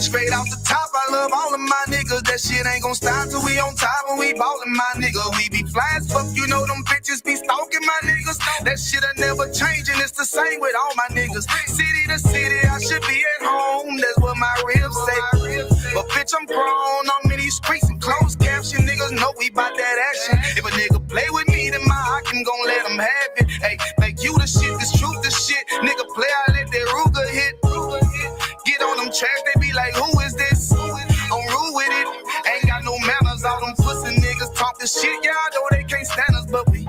Straight off the top, I love all of my niggas. That shit ain't gon' stop till we on top when we ballin', my nigga. We be fly as fuck, you know them bitches be stalking my niggas. That shit'll never change, and it's the same with all my niggas. City to city, I should be at home. That's what my ribs say. But bitch, I'm grown. I'm in these streets and closed caption. Niggas know we bout that action. If a nigga play with me, then my heart can gon' let him have it. Hey, make you the shit, this truth the shit. Nigga play, I let that Ruger hit. Get on them tracks, they be like, who is this? I'm rude with it. Ain't got no manners. All them pussy niggas talking shit. Y'all know they can't stand us, but we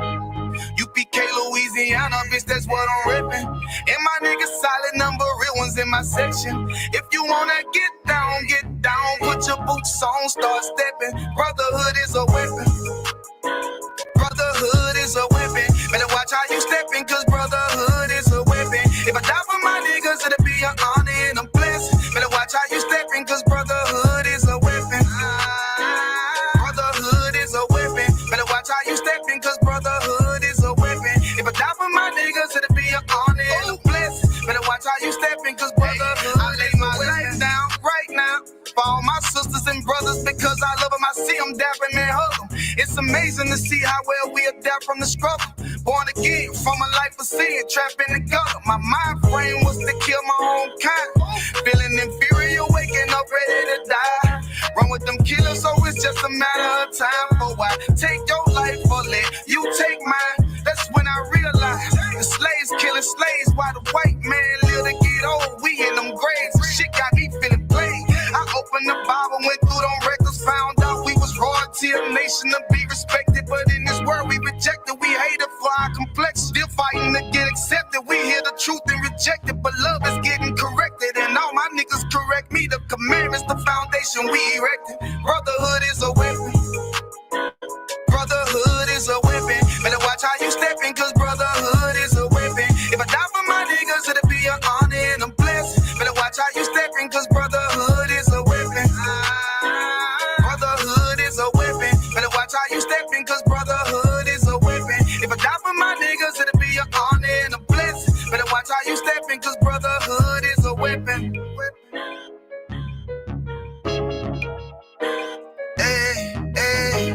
UPK, Louisiana, bitch, that's what I'm ripping. And my niggas solid number, real ones in my section. If you wanna get down, put your boots on, start stepping. Brotherhood is a weapon. Brotherhood is a weapon. Better watch how you stepping, cause brotherhood is a weapon. If I die for my niggas, it'll be an honor and a blessing. Better watch how you stepping, cause brotherhood is a weapon. Brotherhood is a weapon. Better watch how you stepping, cause brotherhood is a weapon. If I die for my niggas, it'll be an honor and a blessing. Better watch how you stepping, cause brotherhood I lay my life down right now for all my sisters and brothers, because I love them. I see them dapping and hug them. It's amazing to see how well we adapt from the struggle. Born again from a life of sin, trapped in the gutter. My mind frame was to kill my own kind. Feeling inferior, waking up ready to die. Run with them killers, so it's just a matter of time. For I take your life or let you take mine. That's when I realized the slaves killing slaves while the white man live to get old. We in them graves, shit got me feeling played. I opened the Bible, went through them records, found out we was royalty, a nation to be respected. But in this world we rejected, we hated for our complexion. Still fighting to get accepted. We hear the truth and reject it, but love is getting corrected. And all my niggas correct me. The commandments, the foundation we erected. Brotherhood is a weapon. Brotherhood is a weapon. Better watch how you stepping, cause brotherhood is a weapon. If I die for my niggas, it'll be an honor and a blessing. Better watch how you stepping, cause brotherhood is a weapon. Brotherhood is a weapon. Better watch how you stepping, cause brotherhood is a weapon. If I die for my niggas, it'll be an honor and a blessing. Better watch how you stepping, cause brotherhood is a weapon. Hey, hey.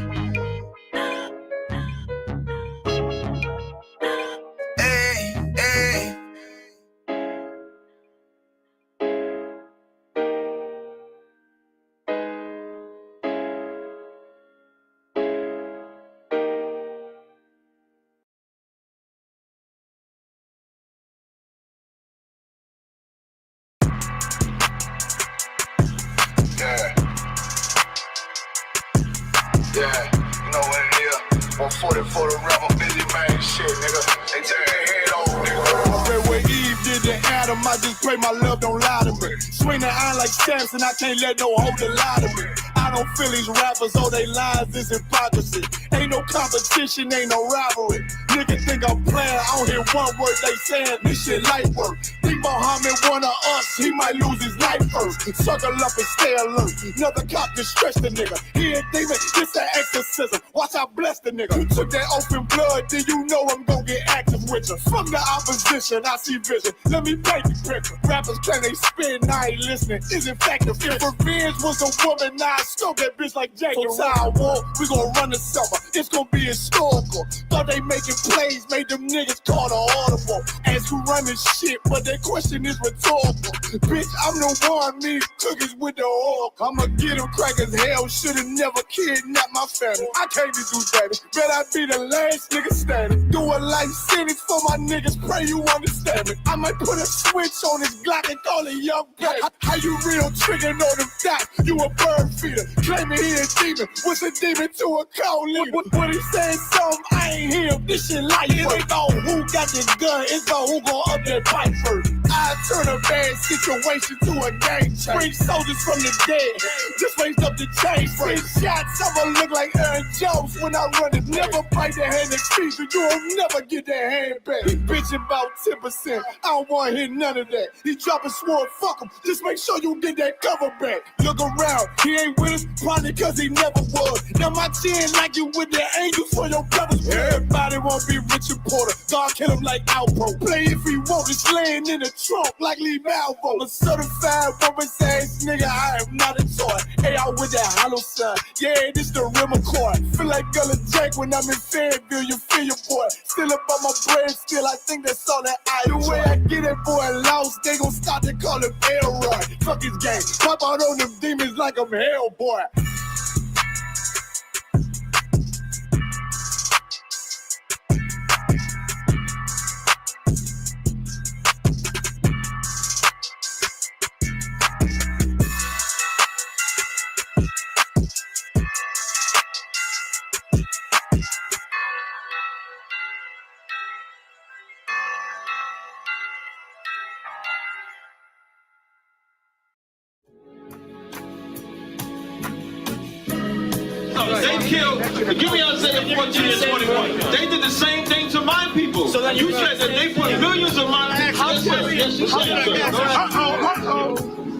Yeah, you know what it is. 140 for the rebel, busy man shit, nigga. They turn their head over, nigga. Okay, where Eve did to Adam, I just pray my love don't lie to me. Swing the iron like Samson, I can't let no holder lie to me. I don't feel these rappers, all they lies is hypocrisy. Ain't no competition, ain't no rivalry. Nigga think I'm playing, I don't hear one word they saying, this shit light work. Think Muhammad one of us, he might lose his life first. Circle up and stay alert. Another cop just stretch the nigga. He ain't demon, this an exorcism. Watch I bless the nigga. You took that open blood, then you know I'm gonna get active with you. From the opposition, I see vision. Let me paint the picture. Rappers claim they spin, now I ain't listening. Is in fact the If revenge was a woman, now I stroke that bitch like Jake. So I war, we gon' run the summer. It's gonna be historical. Thought they making plays, made them niggas call the audible. Ask who run this shit, but that question is rhetorical. Bitch, I'm the one, me cookies with the oil. I'ma get them crackers, hell, should've never kidnapped my family. I can't be do baby, bet I be the last nigga standing. Do a life sentence for my niggas, pray you understand me. I might put a switch on this Glock and call it young baby. How you real trigger know them dots? You a bird feeder, claiming he a demon. What's a demon to a cold leader? When he said something, I ain't hear him. This shit like it ain't about who got the gun, it's about who gon' up that pipe first. I turn a bad situation to a game change. Bring soldiers from the dead, just raised up the chain. Bring shots, I'ma look like Aaron Jones when I run it. Never bite the hand and feet, but you will never get that hand back. He bitching about 10%, I don't wanna hear none of that. He dropping sword, fuck him, just make sure you get that cover back. Look around, he ain't with us, probably cause he never was. Now my chin like you with the angels for your brothers. Everybody wanna be Richard Porter, God kill him like Alpo. Play if he want, it's laying in the trunk like Lee Malvo. I'm a certified rubber-ass nigga, I am not a toy. Hey, I with that hollow sign. Yeah, this the rim accord. Feel like Gullah Jake when I'm in Fayetteville, you feel your boy. Still up on my bread, still I think that's all that I do. The way I get that boy lost, they gon' start to call him Elroy. Fuck his game, pop out on them demons like I'm Hellboy. They killed, give me Isaiah 14 and 21. They did the same thing to my people. So then you said that they put millions of my actions.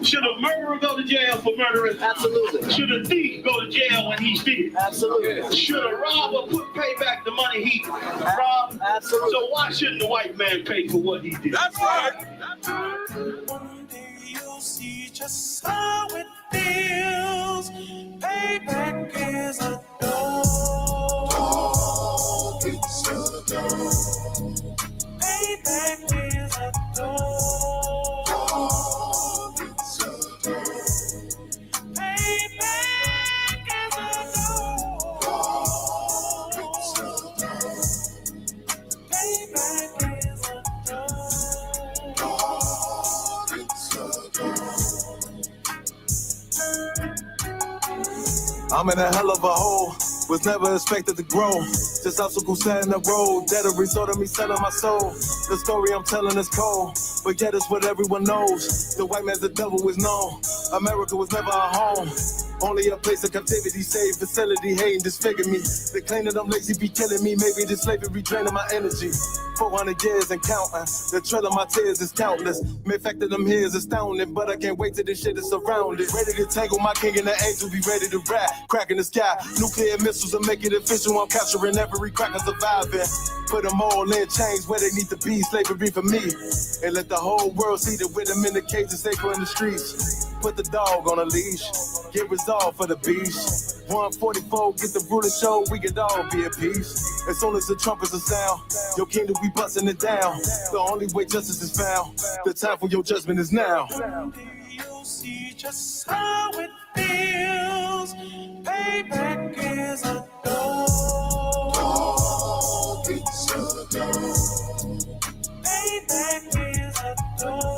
Should a murderer go to jail for murdering? Absolutely. Should a thief go to jail when he steals? Absolutely. Should a robber pay back the money he robbed? Absolutely. So why shouldn't the white man pay for what he did? That's right. One day you'll see just how it feels. Payback is a door. Payback is a door. I'm in a hell of a hole, was never expected to grow. Just obstacles set in the road, that a result of me selling my soul. The story I'm telling is cold, but yet it's what everyone knows. The white man's the devil is known. America was never a home, only a place of captivity, safe facility, hating, disfigure me. They claim that I'm lazy, be killing me. Maybe this slavery draining my energy. 400 years and counting. The trail of my tears is countless. Main fact that I'm here is astounding, but I can't wait till this shit is surrounded. Ready to tangle my king and the angel, be ready to rap. Crack in the sky, nuclear missiles will make it official. I'm capturing every cracker surviving. Put them all in chains where they need to be. Slavery for me. And let the whole world see that with them in the cages, safer in the streets. Put the dog on a leash. Get resolved for the beast. 144, get the brutal show, we could all be at peace. As soon as the trumpets are sound, your kingdom we busting it down. The only way justice is found, the time for your judgment is now. You'll see just how it feels. Payback is a door. Payback is a door.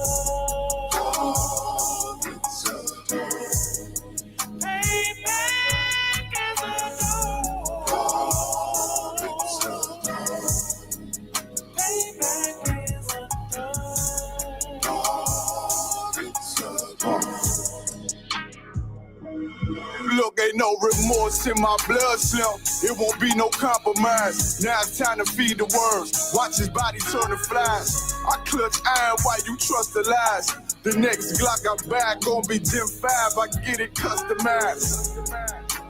Look, ain't no remorse in my blood slim. It won't be no compromise. Now it's time to feed the worms. Watch his body turn to flies. I clutch iron while you trust the lies. The next Glock I buy gon' be Gen 5. I get it customized.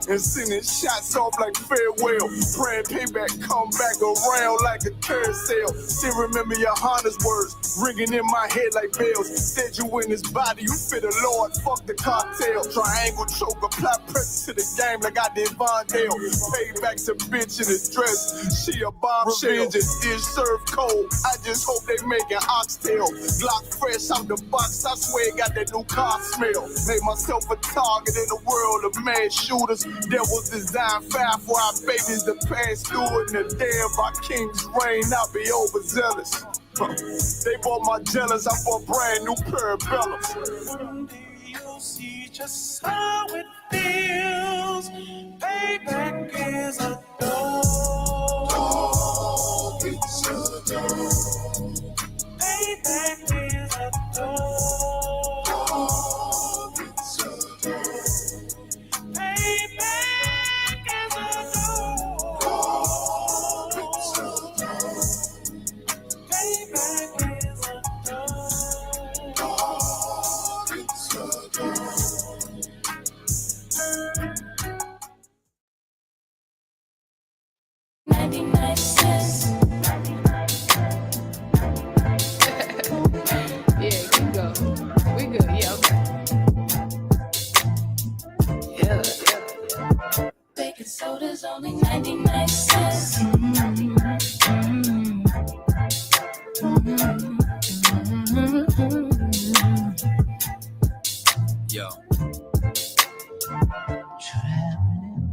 And sending shots off like farewell. Praying payback come back around like a carousel. Still remember your Honda's words ringing in my head like bells. Said you in his body, you fit the Lord, fuck the cocktail. Triangle choke, apply pressure to the game like I did Vondale. Payback's a bitch in a dress, she a bombshell. Revenge is served cold, I just hope they making oxtail. Glock fresh out the box, I swear it got that new car smell. Made myself a target in a world of mad shooters. That was designed fire for our babies to pass through in the day of our king's reign. I'll be overzealous. They bought my jealous, I bought brand new parabellums. One day you'll see just how it feels. Payback is a door. Payback is a door. soda's only 99 cents. Yo.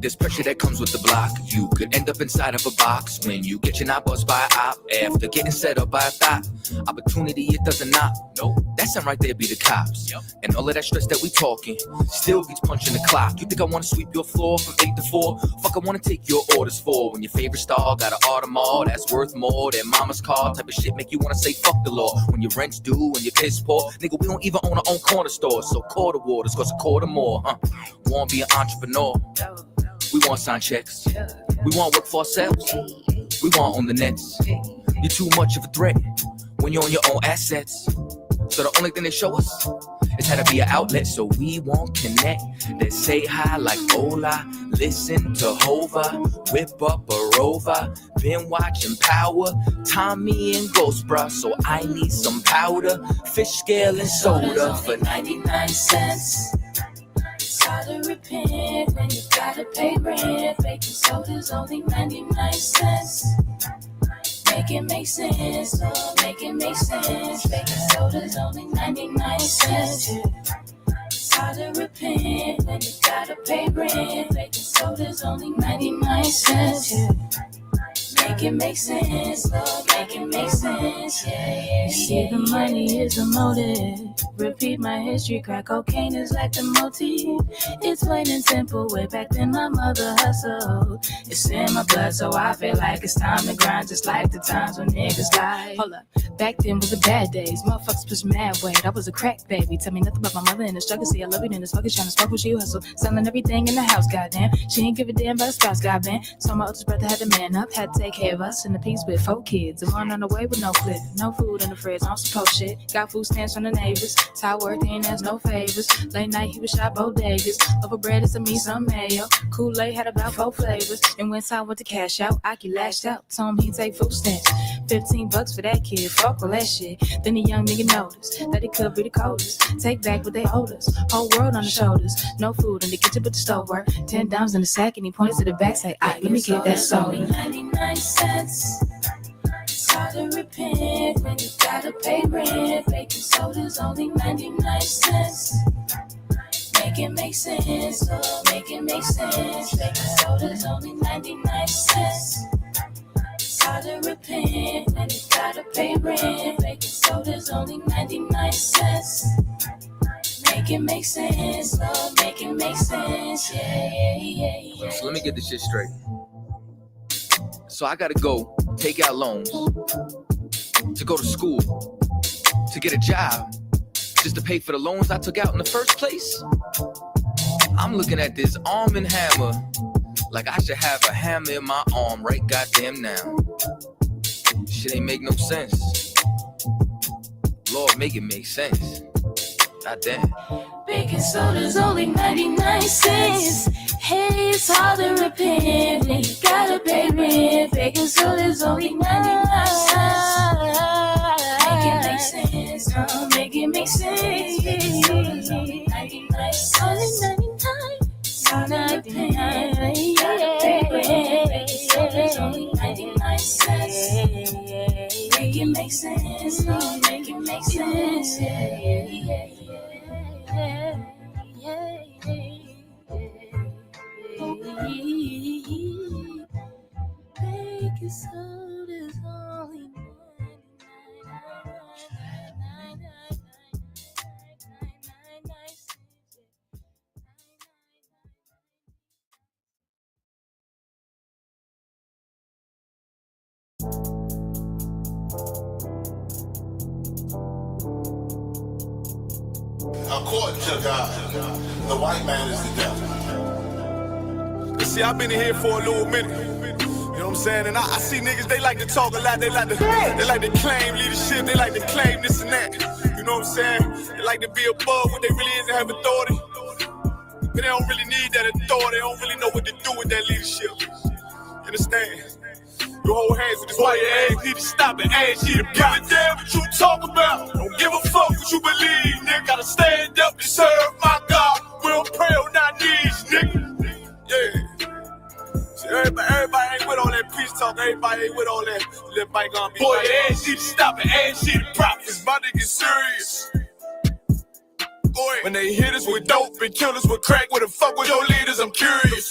There's pressure that comes with the block. You could end up inside of a box when you get your knob buzzed by an op after getting set up by a thought. Opportunity, it doesn't knock. No, that sound right there be the cops. Yep. And all of that stress that we talking still beats punching the clock. You think I want to sweep your floor from 8 to 4? Fuck, I want to take your orders for when your favorite star got an Audemars that's worth more than mama's car. Type of shit make you want to say fuck the law. When your rent's due and your piss poor, nigga, we don't even own our own corner store. So quarter waters cost a quarter more, huh? Want to be an entrepreneur? We want sign checks. We want work for ourselves. We want on the nets. You're too much of a threat when you're on your own assets. So the only thing they show us is how to be an outlet. So we won't connect. They say hi like hola. Listen to Hova. Whip up a Rover. Been watching Power. Tommy and Ghost, bruh. So I need some powder. Fish scale and soda for 99 cents. It's hard to repent when you gotta pay rent. Baking soda's only 99 cents. Make it make sense, Lord, make it make sense. Baking soda's only 99 cents. It's hard to repent when you gotta pay rent. Baking soda's only 99 cents. Make it make sense, Lord, make it make sense. Yeah. You see, the money is a motive. Repeat my history, crack cocaine is like the motif. It's plain and simple, way back then my mother hustled. It's in my blood, so I feel like it's time to grind, just like the times when niggas died. Hold up, back then was the bad days, motherfuckers push mad weight. I was a crack baby, tell me nothing about my mother and the struggle. See, I love it in this fucking trying to smoke when she hustle. Selling everything in the house, goddamn. She ain't give a damn about the spouse, goddamn. So my oldest brother had to man up, had to take care of us in the piece with 4 kids. And one on the way with no clip, no food in the fridge, on some post shit. Got food stamps from the neighbors. Ty work, he ain't ask no favors. Late night, he was shot bodegas. Over bread is a me some mayo. Kool-Aid had about 4 flavors. And when I went to cash out, Aki lashed out. Told him he'd take food stamps. $15 for that kid, fuck all that shit. Then the young nigga noticed that he could be the coldest. Take back what they owed us. Whole world on the shoulders. No food in the kitchen but the stove work. $10 in the sack and he points to the back, say, let me get that soda. 99 cents. It's hard to repent when you gotta pay rent. Baking soda's only 99 cents. Make it make sense, oh, make it make sense. Baking soda's only 99 cents. It's hard to repent when you gotta pay rent. Baking soda's only 99 cents. Make it make sense, oh, make it make sense. Yeah. So let me get this shit straight. So I gotta go take out loans to go to school, to get a job, just to pay for the loans I took out in the first place. I'm looking at this arm and hammer like I should have a hammer in my arm right goddamn now. Shit ain't make no sense. Lord, make it make sense. Goddamn. Baking soda's only 99 cents. Hey, it's hard to repent when you gotta pay rent. Baking soda's only 99 cents. Make it make sense, oh, make it make sense. Baking soda's only 99 cents. Only 99. Hard to repent when you gotta pay rent. Baking soda's only 99 cents. Make it make sense, oh, make it make sense. Baking soda's only 99. According to God, the white man is the devil. See, I've been in here for a little minute. You know what I'm saying? And I see niggas, they like to talk a lot. They like to claim leadership. They like to claim this and that. You know what I'm saying? They like to be above what they really is and have authority. But they don't really need that authority. They don't really know what to do with that leadership. You understand? You hold hands with this white ass, need to stop and ask you to give a damn what you talk about. Don't give a fuck what you believe, nigga. Gotta stand up and serve my God. We don't pray on our knees, nigga. Yeah. talk, everybody ain't with all that. Let bygone be. Boy, and she to stop it, and she the prophets. My nigga serious. When they hit us with dope and kill us with crack, where the fuck with your leaders? I'm curious.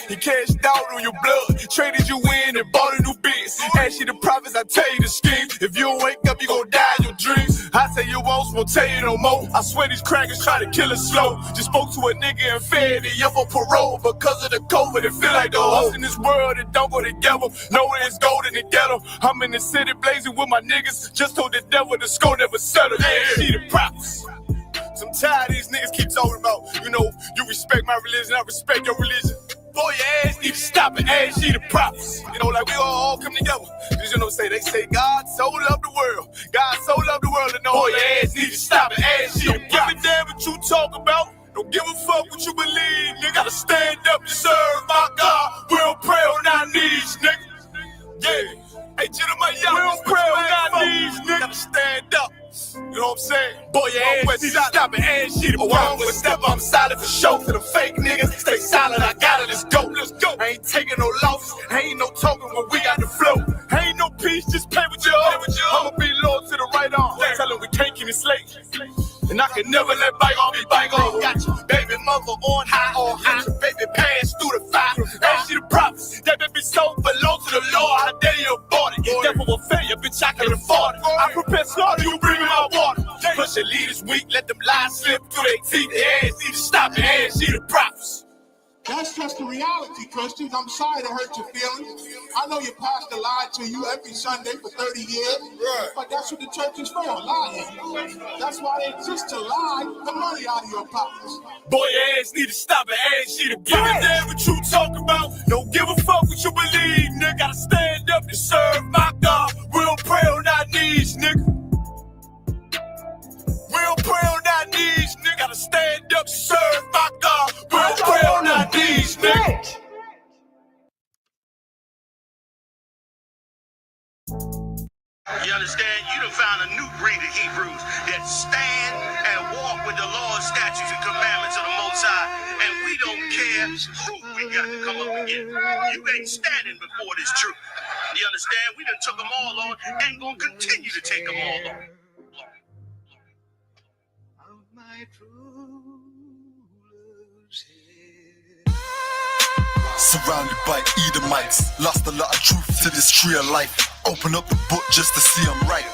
He cashed out on your blood, traded you in and bought a new biz. Ask you the prophets, I tell you the scheme. If you don't wake up, you gon' die in your dreams. I say you won't tell you no more. I swear these crackers try to kill us slow. Just spoke to a nigga and fed he up on parole because of the COVID. It feel like the host in this world that don't go together. Nowhere is gold in the ghetto. I'm in the city blazing with my niggas. Just told the devil the score never settled. Yeah, see the prophets. I'm tired of these niggas keep talking about, you respect my religion, I respect your religion. Boy, your ass need to stop it, ass she the prophets. Like we all come together. They say God so loved the world. God so loved the world, and boy, your ass need to stop it, ass she the prophets. Don't give a damn what you talk about. Don't give a fuck what you believe, nigga. Gotta stand up to serve my God. We'll pray on our knees, nigga. Yeah. Hey, gentlemen, y'all, we'll pray on our knees, nigga. Gotta stand up. You know what I'm saying? Boy, your ass need to stop it, ass she the prophets. One step, I'm silent for show. To the fake niggas, stay silent, I got it, let's go. Let's go. I ain't taking no losses, ain't no token when we got the flow. Ain't no peace, just play with you. I'ma be loyal to the right arm. Tell them we can't keep it slave. And I can never let bygone be bygone. Got you, baby mother on high, or high. Baby pass through the fire. Ain't she the prophets? That baby soul belong to the Lord. How dare you abort it? Devil will fail you, bitch, I can afford it. I prepare slaughter, you bring me my water. Push your leaders weak, let them lies slip through their teeth. Their ass need to stop it, ass she the prophets. That's just the reality, Christians. I'm sorry to hurt your feelings. I know your pastor lied to you every Sunday for 30 years, but that's what the church is for, lying. That's why they exist, to lie the money out of your pockets. Boy, your ass need to stop it, ass she the prophets. Give a damn what you talk about. Don't give a fuck what you believe, nigga. Gotta stand up to serve my God. We'll pray on our knees, nigga. We'll pray on our knees, nigga. Gotta stand up to serve my God. We'll pray on our knees, nigga. You understand? You done found a new breed of Hebrews that stand and walk with the laws, statutes, and commandments of the Most High. And we don't care who we got to come up against. You ain't standing before this truth. You understand? We done took them all on and gonna continue to take them all on. Surrounded by Edomites, lost a lot of truth to this tree of life. Open up the book just to see I'm right.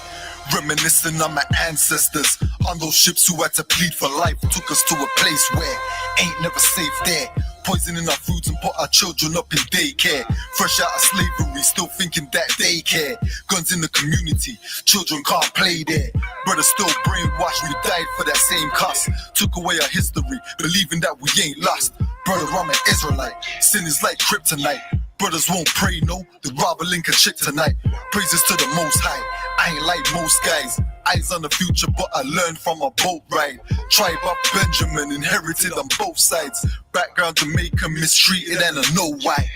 Reminiscing on my ancestors, on those ships who had to plead for life. Took us to a place where ain't never safe there. Poisoning our foods and put our children up in daycare. Fresh out of slavery, still thinking that they care. Guns in the community, children can't play there. Brothers still brainwashed, we died for that same cost. Took away our history, believing that we ain't lost. Brother, I'm an Israelite, sin is like kryptonite. Brothers won't pray, no, they rob a Lincoln chick tonight. Praises to the Most High, I ain't like most guys. Eyes on the future, but I learned from a boat ride. Tribe of Benjamin, inherited on both sides. Background Jamaica, mistreated and I know why.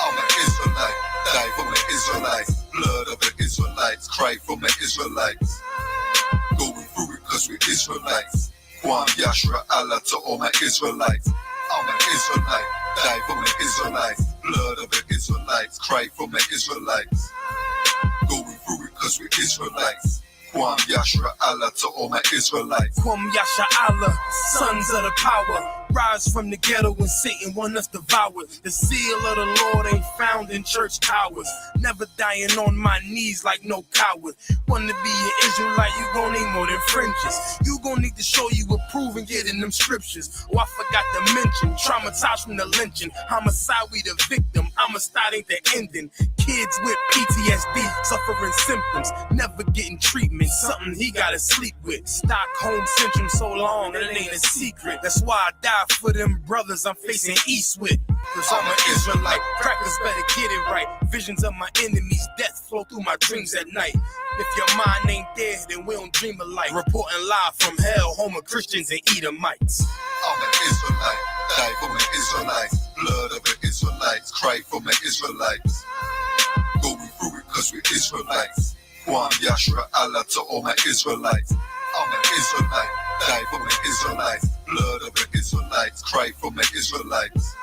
I'm an Israelite, die for the Israelites. Blood of the Israelites, cry for my Israelites. Going through it cause we're Israelites. Kwam Yashra Allah to all my Israelites. I'm an Israelite, die for my Israelites. Blood of the Israelites, cry for my Israelites. Going through it cause we're Israelites. Kwam Yashra Allah to all my Israelites. Kwam Yasha Allah, sons of the power. Rise from the ghetto when Satan want us devoured. The seal of the Lord ain't found in church towers. Never dying on my knees like no coward. Wanna be an Israelite, you gon' need more than fringes. You gon' need to show you approve and get in them scriptures. Oh, I forgot to mention, traumatized from the lynching. Homicide, we the victim. Homicide ain't the ending. Kids with PTSD, suffering symptoms, never getting treatment. Something he gotta sleep with. Stockholm syndrome so long, it ain't a secret. That's why I die for them brothers I'm facing east with. Cause I'm an Israelite, crackers better get it right. Visions of my enemies, death flow through my dreams at night. If your mind ain't there, then we don't dream alike. Reporting live from hell, home of Christians and Edomites. I'm an Israelite, die for my Israelites. Blood of the Israelites, cry for my Israelites. Going through it cause we're Israelites. Kwam Yashra Allah to all my Israelites. I'm an Israelite, die for my Israelites. Blood of the Israelites, cry for my Israelites.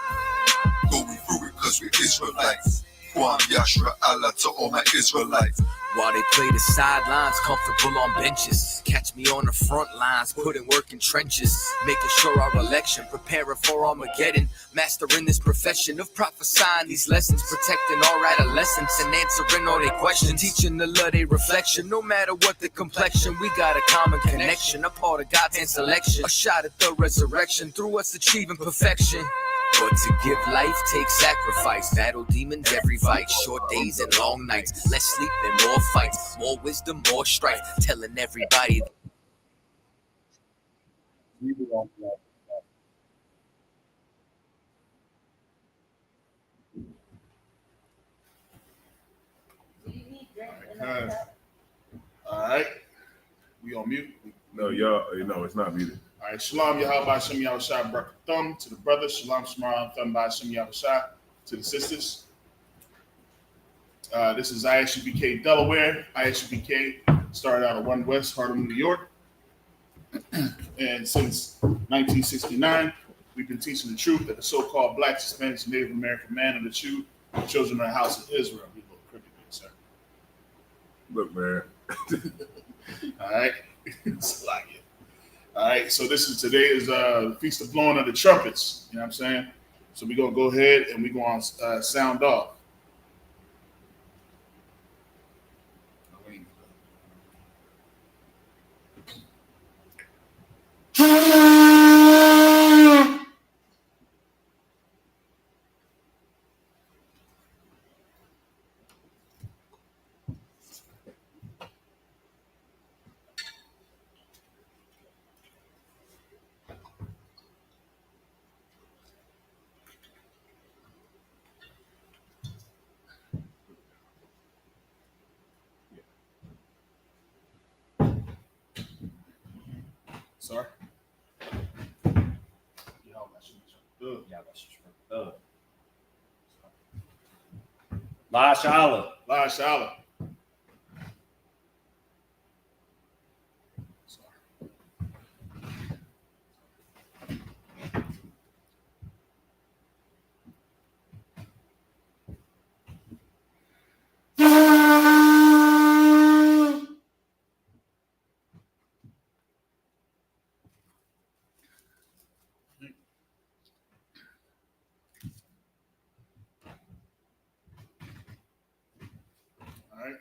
Going through it cause we're Israelites. Kwam Yashra Allah to all my Israelites. While they play the sidelines, comfortable on benches. Catch me on the front lines, putting work in trenches. Making sure our election, preparing for Armageddon. Mastering this profession of prophesying these lessons. Protecting our adolescents and answering all their questions. Teaching the love they reflection, no matter what the complexion. We got a common connection, a part of God's hand selection. A shot at the resurrection, through us achieving perfection. But to give life takes sacrifice. Battle demons every fight. Short days and long nights. Less sleep and more fights. More wisdom, more strife. Telling everybody. All right. We on mute? No, y'all, no, it's not muted. All right. Shalom Yahweh Shem Yahushua Barak Thumb to the brothers. Shalom Shemar Thumb by Shem Yahushua to the sisters. This is ISUBK Delaware. ISUBK started out of 1 West Harlem, New York. And since 1969, we've been teaching the truth that the so-called Black, Hispanic, and Native American man of the truth, the children of the house of Israel. You look crooked, sir. Look, man. All right. It's like it. All right. So today is the Feast of Blowing of the Trumpets. You know what I'm saying? So we're going to go ahead and we're going to sound off. Sorry. La Shala. La Shala. All right.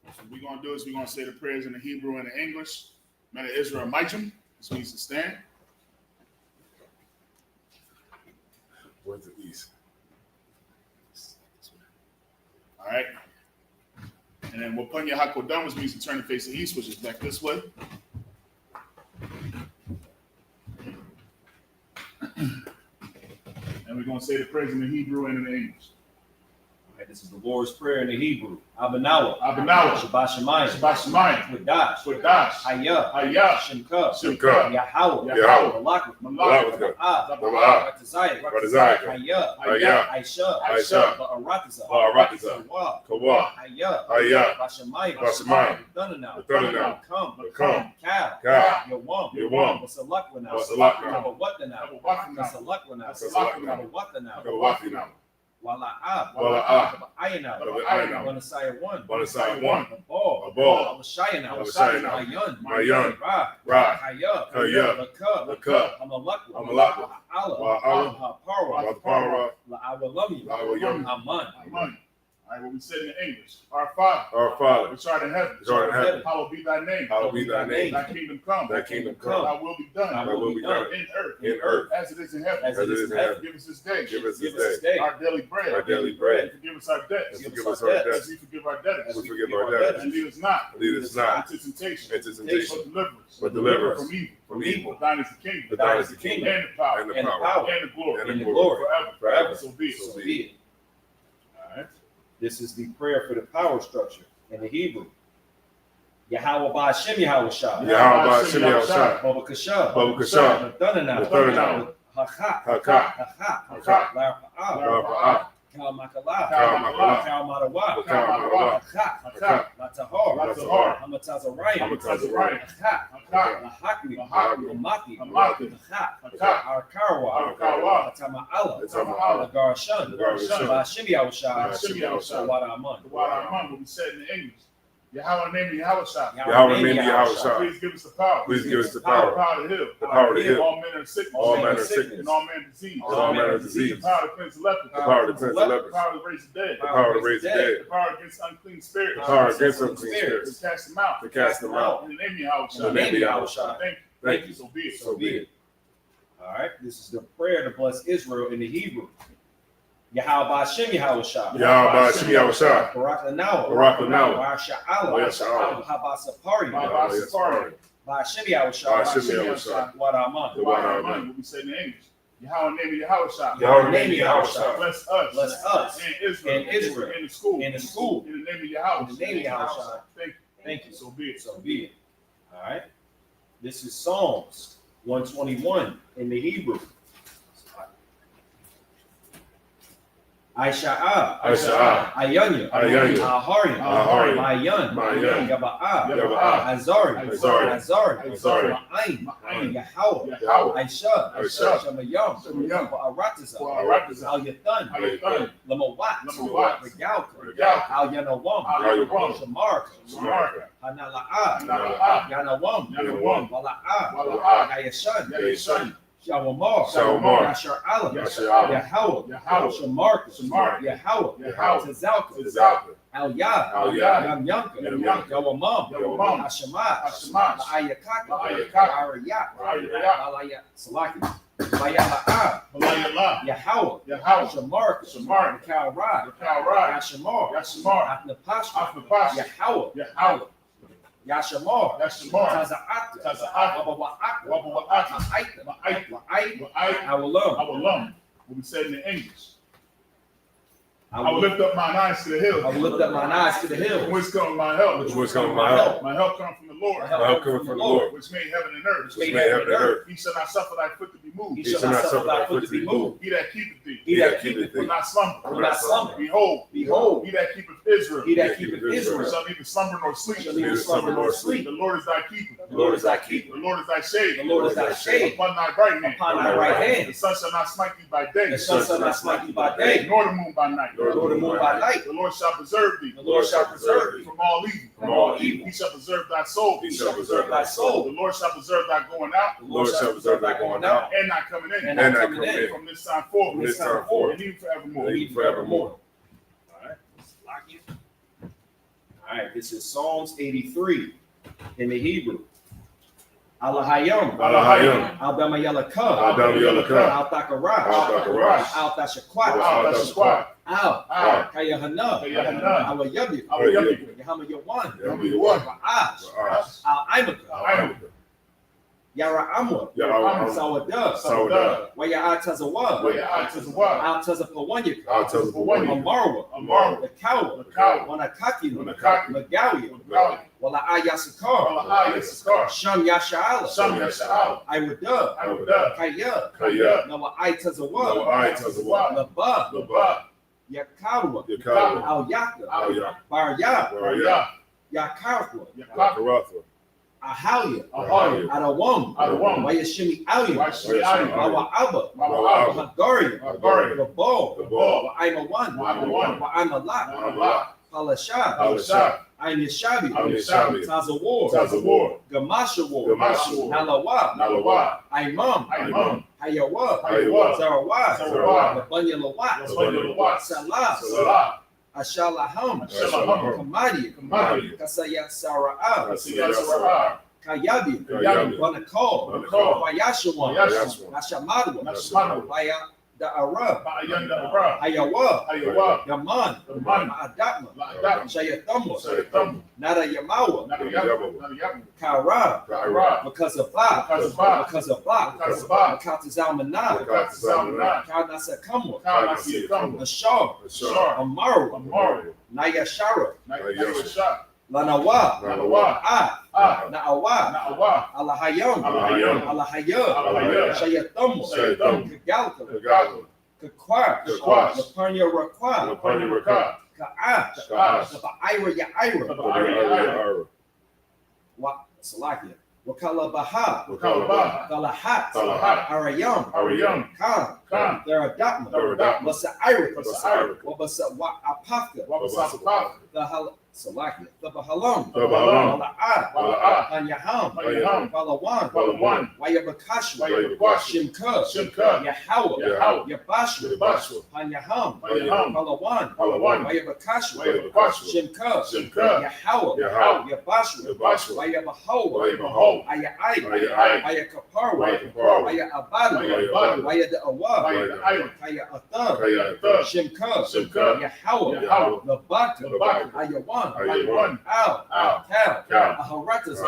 So what we're going to do is we're going to say the prayers in the Hebrew and the English. Men of Israel, Micham. This means to stand. Where's the east? All right. And then Wapunya Hakodam, which means to turn and face the east, which is back this way. And we're going to say the prayers in the Hebrew and in the English. Okay, this is the Lord's Prayer in the Hebrew. Abanawa. Abanawa. Shabbat Shemayim. Shabbat Shemayim. Wadash. Wadash. Hayah. Hayah. Shemka. Shemka. Yahweh. Yahweh. Malak. Malak. Zaba'ah. Ratazayah. Ratazayah. Hayah. Aisha. Aisha. Ba'aratiza. Ba'aratiza. Kawa. Hayah. Hayah. Bashamayim. Bashamayim. Thunanau. Thunanau. Come. Come. Cow. Cow. Yawam. Yawam. Wasalakwanau. Wasalakwanau. Wasalakwanau. Wasalakwanau. Wasalakwanau. Wasalakwanau. Wala'ah. Wala'ah. Ayanaw. Ayanaw. Wanasaya 1. Wanasaya 1. A ball. A ball. Abashayanaw. Abashayanaw. Mayan. Mayan. Ra. Ra. Hayah. Hayah. Lakah. Amalakwa. Amalakwa. Wa'ala. Parwa. Wa'apara. La'awalami. La'awalami. Aman. Amen. All right, what we said in English. Our Father. Our Father. Which art in heaven. Which art in heaven. Hallowed be thy name. Hallowed be thy name. Thy kingdom come. Thy kingdom come. Thy will be done. Thy will be done. In earth. In earth. As it is in heaven. As it is in heaven. Give us this day. Give us this day our daily bread. our daily bread. And forgive us our debts. And forgive us our As debts. we forgive our debtors. As we forgive our debtors. And lead us not. Lead us not into temptation. into temptation, But deliver us. but deliver us from evil. from evil. Thine is the kingdom. For thine is the kingdom, And the power. and the And the power, power, And the glory. and the glory. Forever. So be it. So So be be it. All right. This is the prayer for the power structure in the Hebrew. Yahweh Ba'ashem Yahweh Shah. Yahweh Ba'ashem Yahweh Shah. Baba Kasha. Baba Kasha. Thunanau. Thunanau. Haka. Haka. Haka. Haka. Larpa'ah. Larpa'ah. Kal Makala, Kal Makala, Kal Madawa, Kal Madawa, Achak, Achak, Latahar, Latahar, Hamatazarayim, Hamatazarayim, Achak, Achak, Lahakmi, Lahakmi, Lamaki, Lamaki, Achak, Achak, Arkarwa, Arkarwa, Atama'ala, Atama'ala, Lagarashan, Lagarashan, Bashimi Awashah, Bashimi Awashah, Wada Aman. the water among will be said in the English. Yahweh name Yahweh Shah. Yahweh name Yahweh Shah. Please give us the power. Please give us the power. The power to heal. The power to heal. All manner of sickness. All manner of sickness. And all manner of disease. And all manner of disease. The power to cleanse the leper. The power to cleanse the lepers. The power to raise the dead. The power to raise the dead. The power against unclean spirits. The power against unclean spirits. To cast them out. To cast them out. In the name of Yahweh Shah. In the name of Yahweh Shah. Thank you. Thank you. So be it. So be it. All right, this is the prayer to bless Israel in the Hebrew. Yahweh Ba'ashem Yahweh Shah. Yahweh Ba'ashem Yahweh Shah. Barak Lanawa. Barak Lanawa. Ba'asha'ala. Ba'asha'ala. Habasapari. Ba'asapari. Ba'ashem Yahweh Shah. Ba'ashem Yahweh Shah. Wada Aman. The water among will be said in English. Yahweh name Yahweh Shah. Yahweh name Yahweh Shah. Bless us. Bless us. And Israel. And Israel. In the school. In the school. In the name of Yahweh. In the name of Yahweh Shah. Thank you. Thank you. So be it. So be it. All right. This is Psalms 121 in the Hebrew. Aisha'ah, Aisha'ah, Ayanya, Ayanya, Aharim, Aharim, Mayan, Mayan, Yaba'ah, Yaba'ah, Azari, Azari, Azari, Azari, Ma'ain, Yahweh, Yahweh, Aisha, Aisha, Shamayam, Shamayam, Ba'aratiza, Ba'aratiza, Al-Yathan, Al-Yathan, Lamawat, Lamawat, Regalka, Regalka, Al-Yanawam, Al-Yanawam, Shamarka, Shamarka, Hanala'ah, Hanala'ah, Yanawam, Yanawam, Wala'ah, Wala'ah, Yayashan, Yayashan, Shawamar, Shawamar, Yashar Allah, Yashar Allah, Yahweh, Yahweh, Shamarka, Shamarka, Yahweh, Yahweh, Tazalka, Tazalka, Al-Yah, Al-Yah, Yam Yanka, Yam Yanka, Yawamam, Yawamam, Hashamash, Hashamash, Ma'ayakaka, Ma'ayakaka, Arayat, Arayat, Malaya, Salaki, Mayala'ah, Malayallah, Yahweh, Yahweh, Shamarka, Shamarka, Kalrad, Kalrad, Yashamar, Yashamar, Atnapash, Atnapash, Yahweh, Yahweh, Yashamar, Yashamar, Taza'at, Taza'at, Wabawa'at, Wabawa'at, Ma'ait, Ma'ait, Ma'ait, Ma'ait, Awalam, Awalam, will be said in the English. I will lift up mine eyes to the hill. I will lift up mine eyes to the hill. Whence comes my help? Whence comes my help? My help comes from the Lord. My help cometh from the Lord, which made heaven and earth. Which made heaven and earth. He shall not suffer thy foot to be moved. He shall not suffer thy foot to be moved. He that keepeth thee. He that keepeth will thee not slumber. will not slumber. Behold, Behold, he that keepeth Israel. he that keepeth Israel shall neither slumber nor sleep. shall neither slumber nor sleep. The Lord is thy keeper. The Lord is thy keeper. The Lord is thy shade. The Lord is thy shade upon thy right hand. upon thy right hand. The sun shall not smite thee by day. The sun shall not smite thee by day, nor the moon by night. nor the moon by night. The Lord shall preserve thee. The Lord shall preserve thee from all evil. from all evil. He shall preserve thy soul. He shall preserve thy soul. The Lord shall preserve thy going out. The Lord shall preserve thy going out And not coming in. and and not not coming coming in. in. From this time forth. From this time forth. And even forevermore. And even forevermore. All right, let's lock it. All right, this is Psalms 83 in the Hebrew. Alahayam, Alahayam, Al-Damayalaka, Al-Damayalaka, Al-Thakarash, Al-Thakarash, Al-Tashakwat, Al-Tashquat, Al, Kayahana, Kayahana, Al-Yabi, Al-Yabi, Yahama Yawan, Yawan, Ba'ash, Al-Aimaka, Al-Aimaka, Yara Amwa, Yara Sawadah, Sawadah, Waya Atazawa, Waya'atazawah, Altazapawanyaka, Altazapawanyaka, Amarwa, Amarwa, the Kawa, the Kawa, Wanakaki, Wanakaki, Magalia, Magalia, Wala Ayasakar, Yisakar, Sham Yasha'ala, Sham Yasha'ala, Iwada, Iwada, Kaya, Kaya, Nawa Aitazawa, Ayatazawa, Laba, Laba, Yakawa, Yakawa, Al Yaka, Al-Yah, Barya, Barya, Yakarwa, Yakaratha, Ahalia, Ahalia, Adawam, Adawam, Wayashimi Alia, Wayashimi Alia, Wawa Abba, Wawa Hagaria, Hagaria, the Ball, the Ball, Wa'ima One, Wa'ima One, Wa'ima Lot, Wa'ima Palashah, Palashah, Ain Yashabi, Ain Yashabi, Tazawar, Tazawar, Gamasha War, Gamasha War, Nalawa, Nalawa, Aimam, Aimam, Hayawa, Hayawa, Zarawah, Zarawah, Labanya Lawat, Labanya Lawat, Salah, Salah, Ashalaham, Ashalaham, Kamadi, Kamadi, Kasaya Sara'ah, Kasiyah Sara'ah, Kayabi, Kayabi, Wanakal, Wanakal, Wayashawan, Wayashawan, Nashamadwa, Nashamadwa, Waya Da'ara, Ba'ayanda Abra, Hayawa, Hayawa, Yaman, Yaman, Ma'adatma, Ma'adatma, Shayatamwa, Sayatam, Nada Yamawa, Nadayamu, Kara, Kara, because of Ba, because of Ba, because of Ba, because of Ba, Makatazalmanah, Zakatazalmanah, Karnasakamwa, Karnasiyakam, Ashar, Ashar, Amaru, Amaru, Nayashara, Nayashah, Lanawa, Nalawa, Na'awa, Na'awa, Alahayam, Alahayam, Alahaya, Alahaya, Shayatamwa, Shayatam, Kagalka, Kagala, Kakwa. Kakwash. Lapanya Rakwa. Lapanya Rakah. Ka'ash. Ka'ash. Ira Yaira. Salakia. Wakala Baha. Wakalabaha. Galahat. Galahat. Arayam. Arayam. Khan. Khan. Theradatma. Theradatma. Masa Ira. Masa Wabasa Apaka. Wabasapaka. The Salakia. The Bahalam. The Bahalam. Wala'ad. Wala'ad. Hanyaham. Hanyaham. Balawan. Balawan. Wayabakashu. Wayabakashu. Shimka. Shimka. Yahawa. Yahawa. Yabashu. Yabashu. Hanyaham. Hanyaham. Balawan. Balawan. Wayabakashu. Wayabakashu. Shimka. Shimka. Yahawa. Yahawa. Yabashu. Yabashu. Wayabahowa. Wayabahowa. Ayai. Ayai. Ayakaparwa. Ayakaparwa. Ayabadu. Ayabadu. Wayada'awa. Wayada'awa. Kaya Athar. Kaya Athar. Shimka. Shimka. Yahawa. Yahawa. Labaka. Labaka. Ayawan. Ayawan. Al. Al. Cal. Cal. Aharatas.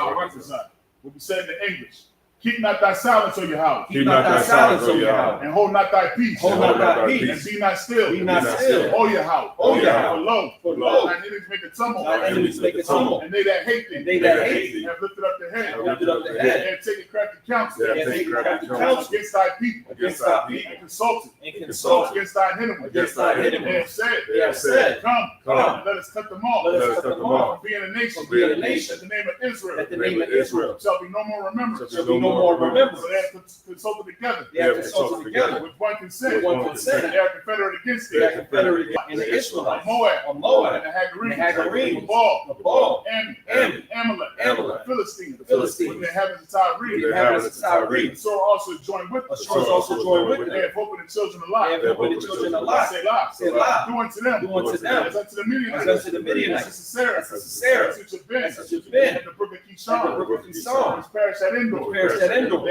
We'll be saying in English. Keep not thy silence, O Yahweh. Keep not thy silence, O Yahweh. And hold not thy peace. Hold not thy peace. And be not still. Be not still. O Yahweh. O Yahweh. For lo, thine enemies make a tumult. Thine enemies make a tumult. And they that hate thee. And they that hate thee. Have lifted up their head. Have lifted up their head. And taken crafty counsel. And taken crafty counsel. Against thy people. Against thy people. And consulted. And consulted. Against thine enemies. Against thine enemies. And have said. They have said. Come. And let us cut them off. Let us cut them off. Being a nation. Being a nation. At the name of Israel. At the name of Israel. Shall be no more remembered. Shall be no more remembered. So they have consulted together. They have consulted together. With one consent. With one consent. They are confederate against thee. They are confederate against the Israelites. Moab. Moab. And the Hagarenes. And the Hagarenes. The Baal. Ammon. Amalek. Amalek. The Philistines. The Philistines. With the inhabitants of Tyre. The inhabitants of Tyre. The sword also joined with them. The sword also joined with them. They have opened the children alive. They have opened the children alive. Selah. Do unto them. Do unto them. As unto the Midianites. As unto the Midianites. As Sisera. As Sisera. As which have been. As which have been. At the brook of At the Kishon. brook of Kishon. Which perished at Endor. Which perished at Endor.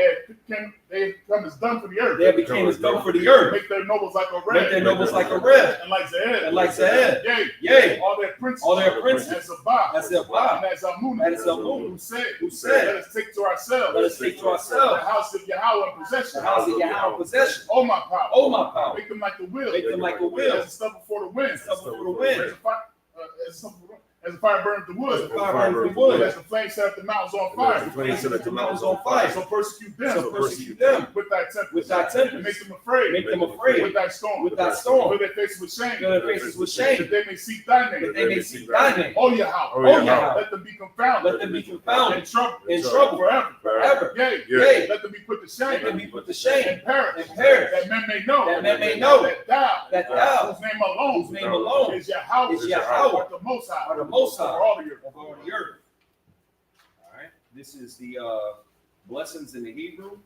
They have become as dung for the earth. They have become as dung for the earth. Make their nobles like a red. Make their nobles like a red. And like Zahed. And like Zahed. Yea. All their princes. All their princes. As Zabah. As Zabah. And as Almunah. And as Almunah. Who said, let us take to ourselves. Let us take to ourselves. The house of Yahweh in possession. The house of Yahweh in possession. Oh my power. Oh my power. Make them like the wheel. Make them like a wheel. As a stubble before the wind. Stubble before the wind. As a fire burns the wood. As the fire burns the wood. As the flame set up the mountains on fire. As the flame set up the mountains on fire. So persecute them. So persecute them. With thy tempest. With thy tempest. And make them afraid. Make them afraid. With thy storm. With thy storm. Fill their faces with shame. Fill their faces with shame. That they may seek thy name. That they may seek thy name. Oh Yahweh. Oh Yahweh. Let them be confounded. Let them be confounded. In trouble. In trouble. Forever. Forever. Yea. Let them be put to shame. Let them be put to shame. And perish. And perish. That men may know. That men may know. That thou. Whose name alone. Is Yahweh. Is Yahweh. Or the Most High. Or the Most High. Over all the earth. Of all the earth. All right. This is the blessings in the Hebrew.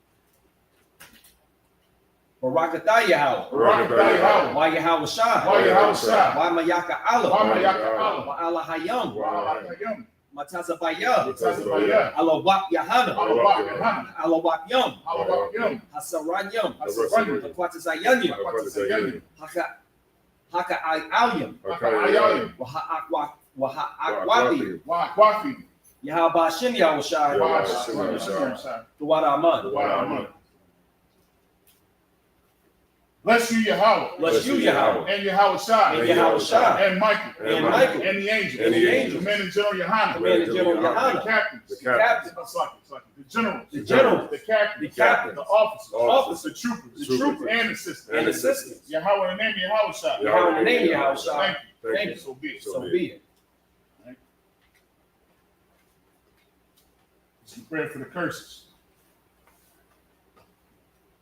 Barakatah Yahweh. Barakatah Yahweh. Why Yahweh Shah. Why Yahweh Shah. Why Mayaka Allah. Why Mayaka Allah. Why Allah Hayam. Why Allah Hayam. Matazabaya. Matazabaya. Alawak Yahana. Alawak Yahana. Alawak Yum. Alawak Yum. Hasaranyam. Hasaranyam. Akwatazayanyam. Akwatazayanyam. Haka Ayam. Haka Ayam. Waha Akwafi. Yahabashin Yahushai. Duwaraman. Bless you, Yahweh. Bless you, Yahweh. And Yahweh Shai. And Yahweh Shai. And Michael. And Michael. And the angels. And the angels. Commanding General Yohanan. Commanding General Yohanan. The captains. The captains. The generals. The generals. The captains. The captains. The officers. The officers. The troopers. The troopers. And assistants. And assistants. Yahweh in the name of Yahweh Shai. Yahweh in the name of Yahweh Shai. Thank you. Thank you. So be it. So be it. Some prayer for the curses.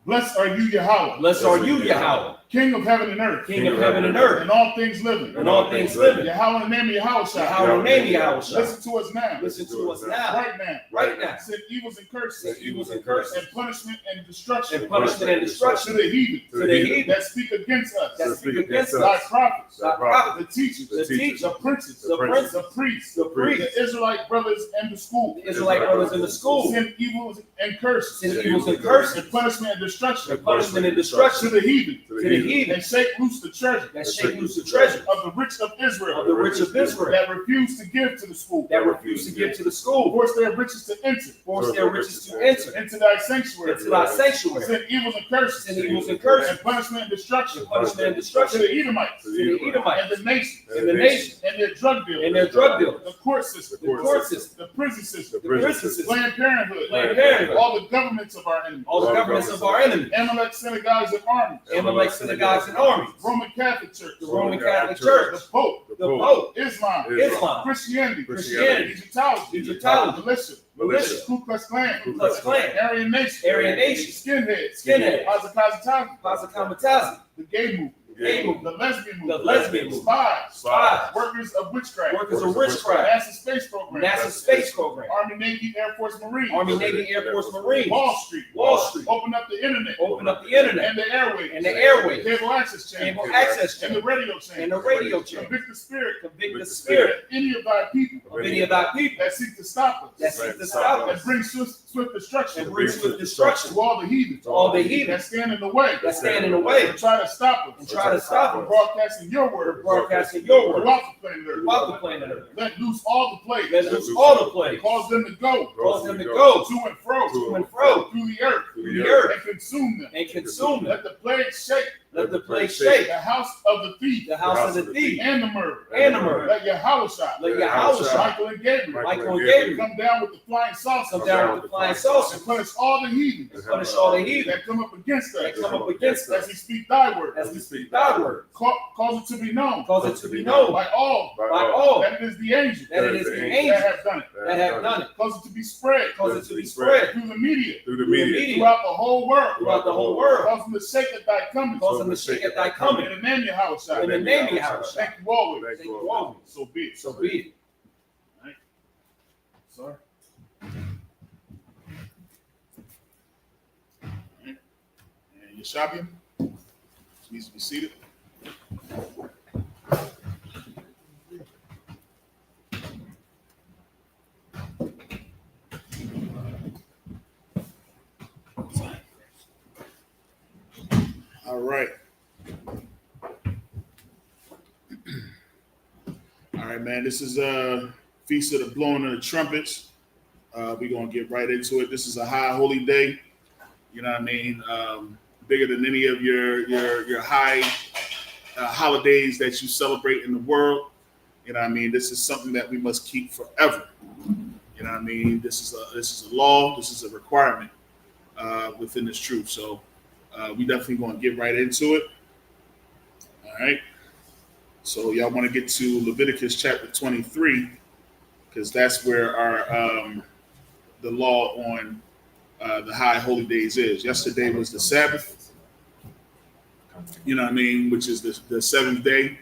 Blessed are you, Yahweh. Blessed are you, Yahweh. King of heaven and earth. King of heaven and earth. And all things living. And all things living. Yahweh in the name of Yahweh Shai. Yahweh in the name of Yahweh Shai. Listen to us now. Listen to us now. Right now. Right now. Send evils and curses. Send evils and curses. And punishment and destruction. And punishment and destruction. To the heathen. To the heathen. That speak against us. That speak against us. Thy prophets. Thy prophets. The teachers. The teachers. The princes. The princes. The priests. The priests. The Israelite brothers in the school. The Israelite brothers in the school. Send evils and curses. Send evils and curses. And punishment and destruction. And punishment and destruction. To the heathen. To the heathen. And shake loose the treasure. That shake loose the treasure. Of the rich of Israel. Of the rich of Israel. That refuse to give to the school. That refuse to give to the school. Force their riches to enter. Force their riches to enter. Into thy sanctuary. Into thy sanctuary. Send evils and curses. Send evils and curses. And punishment and destruction. And punishment and destruction. To the Edomites. To the Edomites. And the nations. And the nations. And their drug dealers. And their drug dealers. The court system. The court system. The prison system. The prison system. Planned Parenthood. Planned Parenthood. All the governments of our enemies. All the governments of our enemies. Amalek synagogues and armies. Amalek synagogues and armies. Roman Catholic Church. The Roman Catholic Church. The Pope. The Pope. Islam. Christianity. Egyptology. Militia. Ku Klux Klan. Aryan Nation. Skinheads. Hazakamatazi. The gay movement. The lesbian movement. Spies. Workers of witchcraft. NASA space program. Army, Navy, Air Force, Marine. Wall Street. Open up the internet. And the airways. Cable access chain. And the radio chain. Convict the spirit. Of any of thy people. That seek to stop us. And bring swift destruction. To all the heathens. That stand in the way. And try to stop us. From broadcasting your word. Throughout the planet Earth. Let loose all the plagues. Cause them to go. To and fro. Through the earth. And consume them. Let the plague shake. The house of the thief. And the murderer. Let Yahushua. Michael and Gabriel. Come down with the flying saucers. And punish all the heathens. That come up against us. As we speak thy word. Cause it to be known. By all. That it is the angels. That have done it. Cause it to be spread. Through the media. Throughout the whole world. Cause them to shake at thy coming. In the name of Yahushua. Thank you always. So be it. All right. Sorry. All right. And Yeshabian, please be seated. All right. All right, man. This is a feast of the blowing of the trumpets. We're gonna get right into it. This is a high holy day. You know what I mean? Bigger than any of your high holidays that you celebrate in the world. You know what I mean? This is something that we must keep forever. You know what I mean? This is a law. This is a requirement within this truth. So we definitely going to get right into it. All right. So y'all want to get to Leviticus chapter 23 because that's where our the law on the high holy days is. Yesterday was the Sabbath. You know what I mean? Which is the seventh day.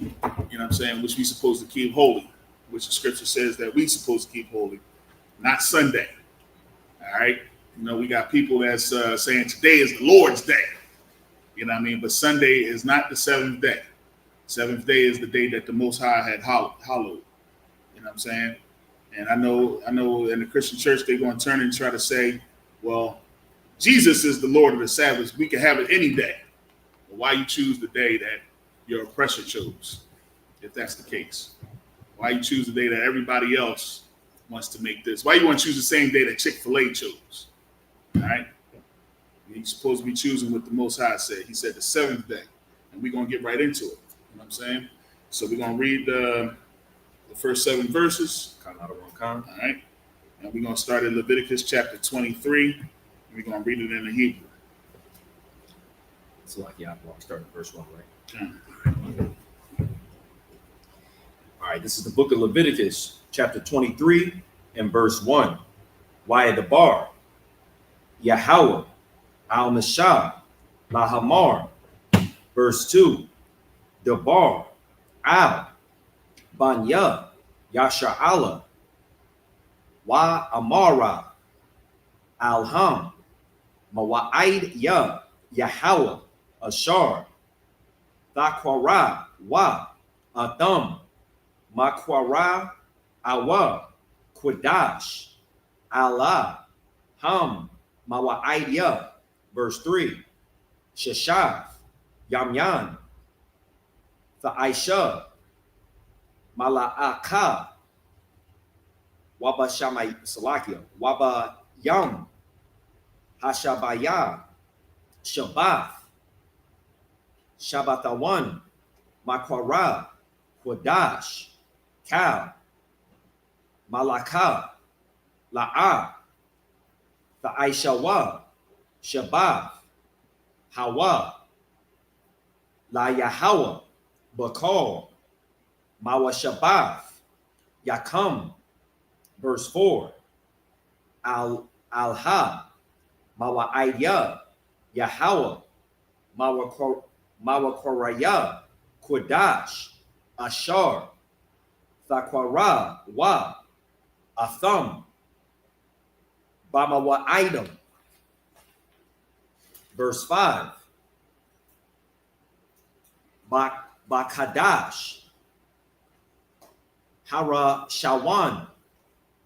You know what I'm saying? Which we supposed to keep holy. Which the scripture says that we supposed to keep holy, not Sunday. All right. You know, we got people that's saying today is the Lord's day. You know what I mean? But Sunday is not the seventh day. Seventh day is the day that the Most High had hallowed. You know what I'm saying? And I know in the Christian church, they're going to turn and try to say, well, Jesus is the Lord of the Sabbath. We can have it any day. Well, why you choose the day that your oppressor chose, if that's the case? Why you choose the day that everybody else wants to make this? Why you want to choose the same day that Chick-fil-A chose? All right? You're supposed to be choosing what the Most High said. He said the seventh day. And we're going to get right into it. You know what I'm saying? So we're going to read the first 7 verses. All right? And we're going to start at Leviticus chapter 23. And we're going to read it in the Hebrew. It's like, yeah, I'll start at verse 1, right? Okay. All right, this is the book of Leviticus, chapter 23 and verse 1. Why the bar? Yahweh, al-Mashah, la-Hamar. Verse 2. Debar, al, Banya, Yasha'ala, wa Amara, Alham, Mawa'id ya, Yahweh, Ashar, Thakwara, wa, Atham, Makwara, Awa, Quadash, Allah, Ham, Mawa'id ya. Verse 3. Sheshav, Yamyan, Tha'aisha, Mala'aka, Waba Shamai Salakia, Waba Yam, Hashabaya, Shabbath, Shabbatawan, Makwara, Quadash, Kal, Malaka, La'a, Tha'aishawa, Shabbath, Hawa, La Yahweh, Bakal, Mawa Shabath, Yakam, verse 4, Al-Ha, Mawa Ayah, Yahweh, Mawa Koraya, Kodash, Ashar, Thakwara, Wa, Atham, Bamawa Item, verse 5, Bakadash, Hara Shawan,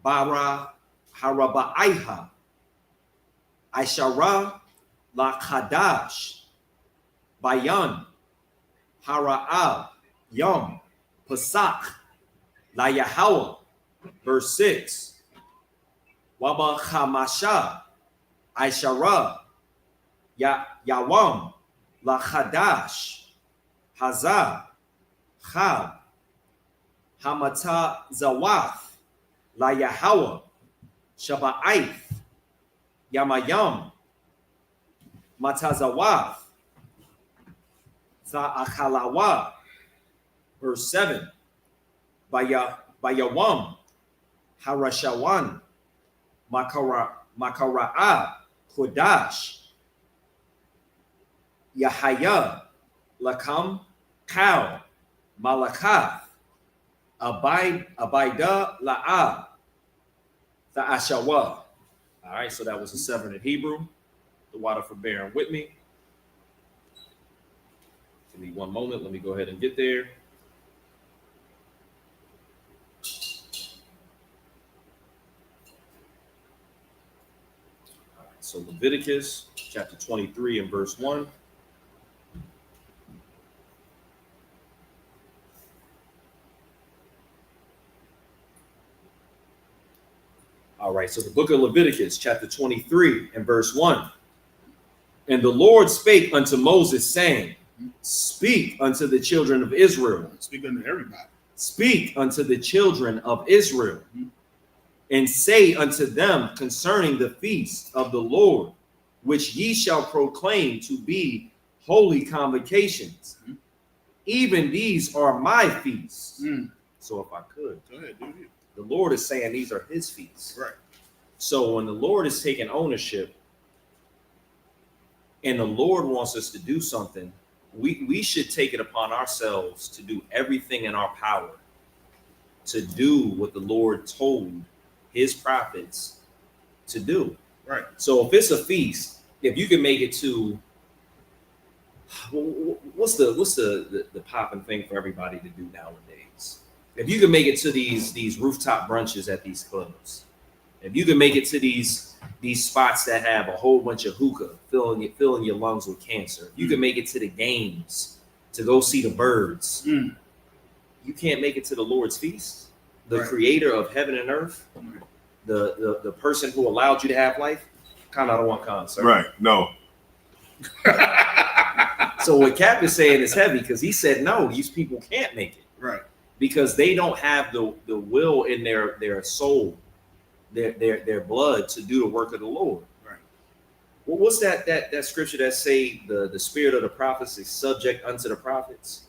Bara Harabaiha, Aishara La Kadash, Bayan, Hara'al, Yom, Pesach, La Yahweh, verse 6, Waba Chamasha, Aishara, Yawam, La Kadash, Hazah, Chab, Hamata Zawath, La Yahweh, Shaba'ith, Yamayam, Matazawath, Za'achalawa, verse 7, Bayawam, Harashawan, Makara'a, Kodash, Yahaya, Lakam, Kal, Malakath, Abida, La'a, Tha'ashawa. All right, so that was the 7 in Hebrew. The water for bearing with me. Give me one moment. Let me go ahead and get there. All right, so Leviticus chapter 23 and verse 1. All right, so the book of Leviticus, chapter 23 and verse 1. And the Lord spake unto Moses, saying, speak unto the children of Israel. Speak unto everybody. Speak unto the children of Israel, and say unto them concerning the feast of the Lord, which ye shall proclaim to be holy convocations. Even these are my feasts. So if I could, go ahead, do it. The Lord is saying these are his feasts. Right. So when the Lord is taking ownership and the Lord wants us to do something, we should take it upon ourselves to do everything in our power to do what the Lord told his prophets to do. Right. So if it's a feast, if you can make it to, what's the popping thing for everybody to do nowadays? If you can make it to these rooftop brunches at these clubs, if you can make it to these spots that have a whole bunch of hookah filling your lungs with cancer, if you can make it to the games to go see the birds, you can't make it to the Lord's feast, the creator of heaven and earth, the person who allowed you to have life. Kind of don't want concert. Right. No. So what Cap is saying is heavy because he said, no, these people can't make it. Right. Because they don't have the will in their soul, their blood to do the work of the Lord. Right. Well, what's that scripture that say the spirit of the prophets is subject unto the prophets?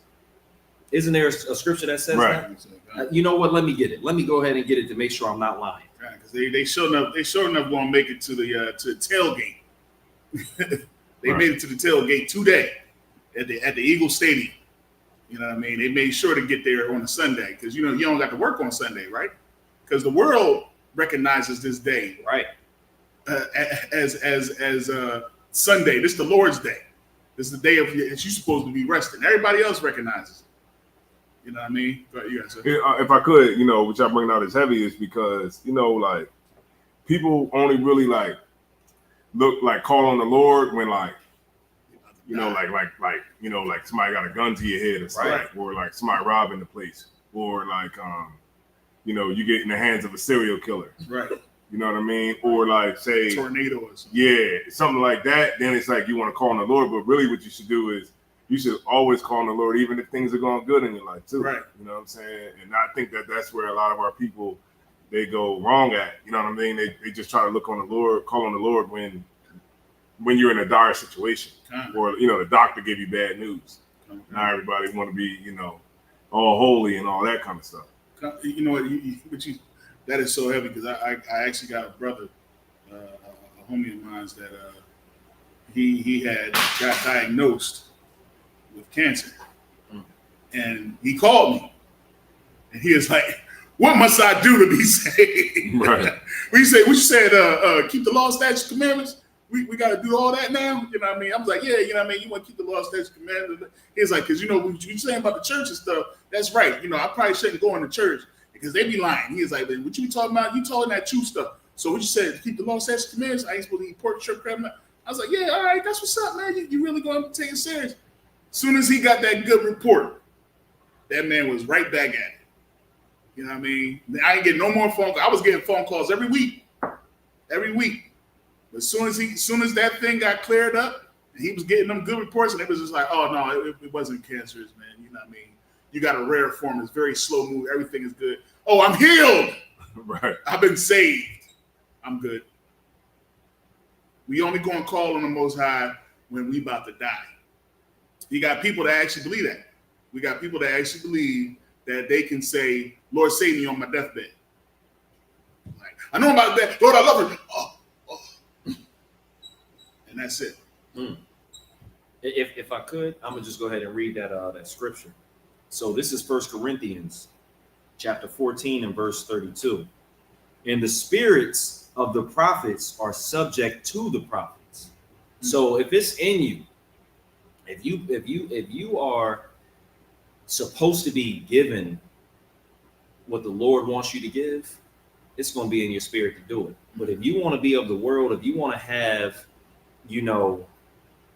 Isn't there a scripture that says that? You know what? Let me get it. Let me go ahead and get it to make sure I'm not lying. Right, because they sure enough won't make it to the tailgate. They made it to the tailgate today at the Eagle Stadium. You know what I mean? They made sure to get there on a Sunday because you don't got to work on Sunday, right? Because the world recognizes this day, right, as Sunday. This is the Lord's day. This is the day of you're supposed to be resting. Everybody else recognizes it. You know what I mean? But if I could, which I bring out as heavy is because like people only really like call on the Lord when like somebody got a gun to your head or something, right, or like somebody robbing the place, or like you get in the hands of a serial killer, right? You know what I mean? Or like say tornado or something. Yeah, something like that. Then it's like you want to call on the Lord, but really what you should do is you should always call on the Lord, even if things are going good in your life too. Right. You know what I'm saying? And I think that's where a lot of our people they go wrong at. You know what I mean? They just try to look on the Lord, call on the Lord when you're in a dire situation, or the doctor gave you bad news. Now everybody want to be, you know, all holy and all that kind of stuff. You know what? That is so heavy because I actually got a brother, a homie of mine that he got diagnosed with cancer, and he called me, and he was like, "What must I do to be saved?" Right. What you said, keep the law, statutes, commandments. We got to do all that now. You know what I mean? I was like, yeah, you know what I mean? You want to keep the law, statutes, commandments. He's like, because, you know, what you saying about the church and stuff, that's right. You know, I probably shouldn't go in the church because they be lying. He was like, what you be talking about? You talking that true stuff. So what you said, keep the law, statutes, commandments. I ain't supposed to eat pork, shrimp, crab. I was like, yeah, all right, that's what's up, man. You really going to take it serious. As soon as he got that good report, that man was right back at it. You know what I mean? I ain't getting no more phone calls. I was getting phone calls every week. But as soon as that thing got cleared up, and he was getting them good reports, and it was just like, oh no, it wasn't cancerous, man. You know what I mean? You got a rare form. It's very slow move. Everything is good. Oh, I'm healed. Right. I've been saved. I'm good. We only going to call on the Most High when we about to die. You got people that actually believe that. We got people that actually believe that they can say, Lord, save me on my deathbed. Like, I know about that. Lord, I love her. Oh. And that's it. If I could, I'm gonna just go ahead and read that scripture. So this is 1 Corinthians chapter 14 and verse 32. And the spirits of the prophets are subject to the prophets. So if it's in you, if you are supposed to be given what the Lord wants you to give, it's going to be in your spirit to do it. But if you want to be of the world, if you want to have, you know,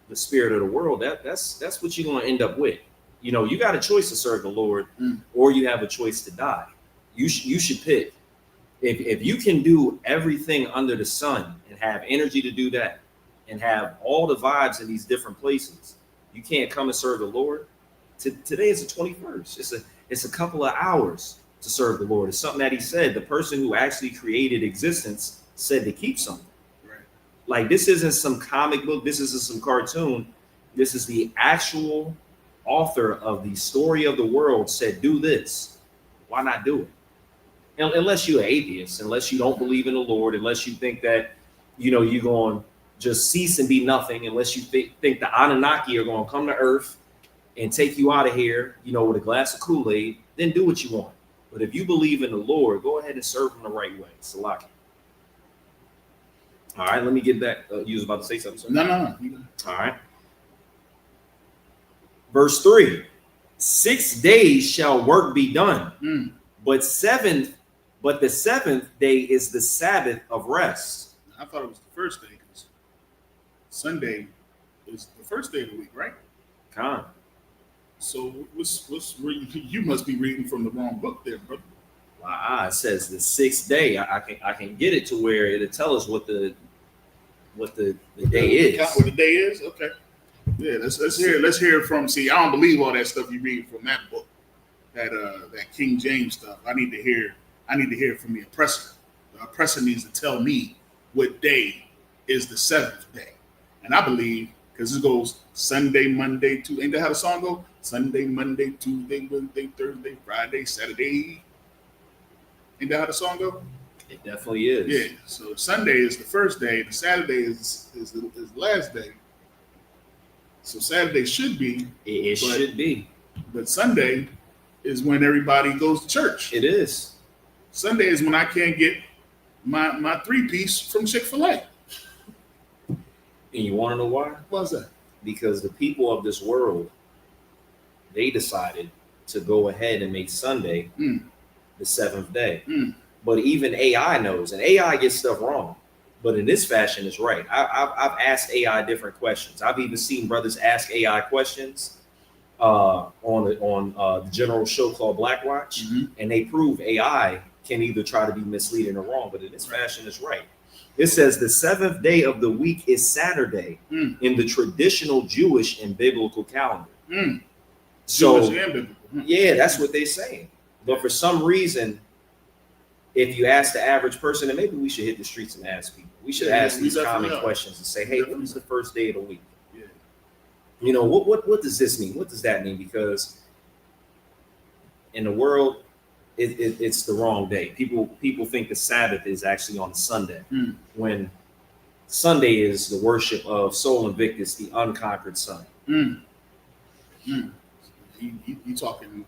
the spirit of the world, that's what you're going to end up with. You know, you got a choice to serve the Lord, or you have a choice to die. You should pick. If you can do everything under the sun and have energy to do that, and have all the vibes in these different places, you can't come and serve the Lord. Today is the 21st. It's a couple of hours to serve the Lord. It's something that He said. The person who actually created existence said to keep something. Right. Like, this isn't some comic book. This isn't some cartoon. This is the actual author of the story of the world said, do this. Why not do it? Unless you're an atheist, unless you don't believe in the Lord, unless you think that, you know, you're going to just cease and be nothing, unless you think the Anunnaki are going to come to Earth and take you out of here, you know, with a glass of Kool-Aid, then do what you want. But if you believe in the Lord, go ahead and serve Him the right way. Salaki. All right, let me get back. You was about to say something, sir? No. All right. Verse 3, 6 days shall work be done, but the seventh day is the Sabbath of rest. I thought it was the first day because Sunday is the first day of the week, right? Con. So you must be reading from the wrong book there, brother. It says the 6th day. I can get it to where it'll tell us what the day is. What the day is? Okay. Yeah, let's hear it from. See, I don't believe all that stuff you read from that book, that King James stuff. I need to hear it from the oppressor. The oppressor needs to tell me what day is the 7th day, and I believe because it goes Sunday, Monday, Tuesday. Ain't that how the song go? Sunday, Monday, Tuesday, Wednesday, Thursday, Friday, Saturday. Ain't that how the song go? It definitely is. Yeah. So Sunday is the first day. The Saturday is the last day. So Saturday should be. It should be. But Sunday is when everybody goes to church. It is. Sunday is when I can't get my 3-piece from Chick-fil-A. And you want to know why? Why's that? Because the people of this world, they decided to go ahead and make Sunday the 7th day. But even AI knows, and AI gets stuff wrong. But in this fashion, it's right. I've asked AI different questions. I've even seen brothers ask AI questions on the general show called Black Watch, and they prove AI can either try to be misleading or wrong. But in this fashion, it's right. It says the 7th day of the week is Saturday in the traditional Jewish and biblical calendar. So, Jewish and biblical. Yeah, that's what they're saying. But for some reason, if you ask the average person, and maybe we should hit the streets and ask people. We should ask these common questions and say, hey, when is the first day of the week? Yeah. You know, what does this mean? What does that mean? Because in the world, it's the wrong day. People think the Sabbath is actually on Sunday, when Sunday is the worship of Sol Invictus, the unconquered sun. You talking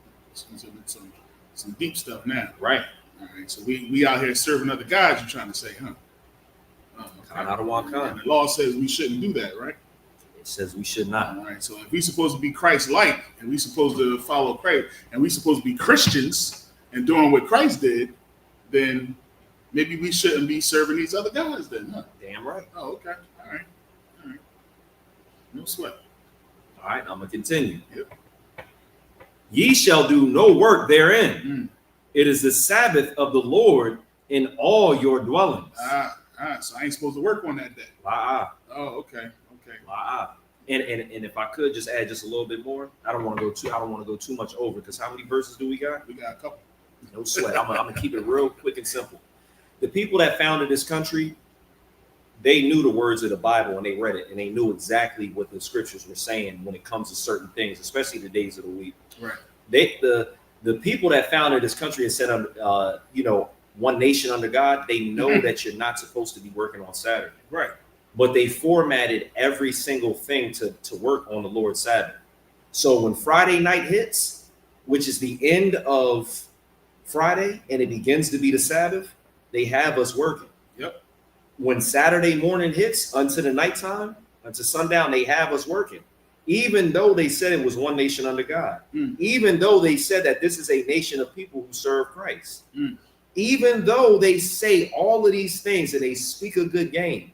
some deep stuff now, right? All right, so we out here serving other guys. You're trying to say, huh? And the law says we shouldn't do that, right? It says we should not. All right, so if we're supposed to be Christ-like, and we're supposed to follow Christ, and we're supposed to be Christians and doing what Christ did, then maybe we shouldn't be serving these other guys then, huh? Damn right. Oh, okay. All right. No sweat. All right, I'm gonna continue. Yep. Ye shall do no work therein. It is the Sabbath of the Lord in all your dwellings. So I ain't supposed to work on that day. Oh, okay. And if I could just add just a little bit more, I don't want to go too much over, because how many verses do we got? We got a couple. No sweat. I'm gonna keep it real quick and simple. The people that founded this country, they knew the words of the Bible and they read it, and they knew exactly what the scriptures were saying when it comes to certain things, especially the days of the week. Right. The people that founded this country and said, one nation under God, they know that you're not supposed to be working on Saturday. Right. But they formatted every single thing to work on the Lord's Sabbath. So when Friday night hits, which is the end of Friday, and it begins to be the Sabbath, they have us working. Yep. When Saturday morning hits unto the nighttime, unto sundown, they have us working. Even though they said it was one nation under God. Even though they said that this is a nation of people who serve Christ. Even though they say all of these things and they speak a good game,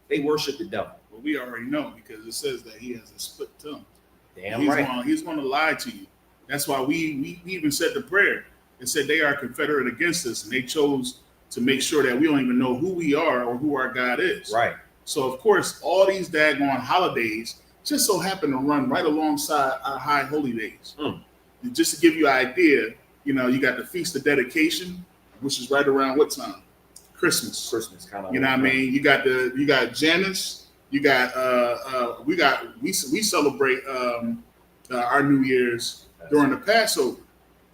they worship the devil. Well, we already know, because it says that he has a split tongue. Damn right. He's going to lie to you. That's why we even said the prayer and said they are confederate against us, and they chose to make sure that we don't even know who we are or who our God is. Right. So, of course, all these daggone holidays just so happen to run right alongside our high holy days. Just to give you an idea, you got the Feast of Dedication, which is right around what time? Christmas, kind of. You know what I mean? You got Janus. You got we celebrate our New Year's during the Passover.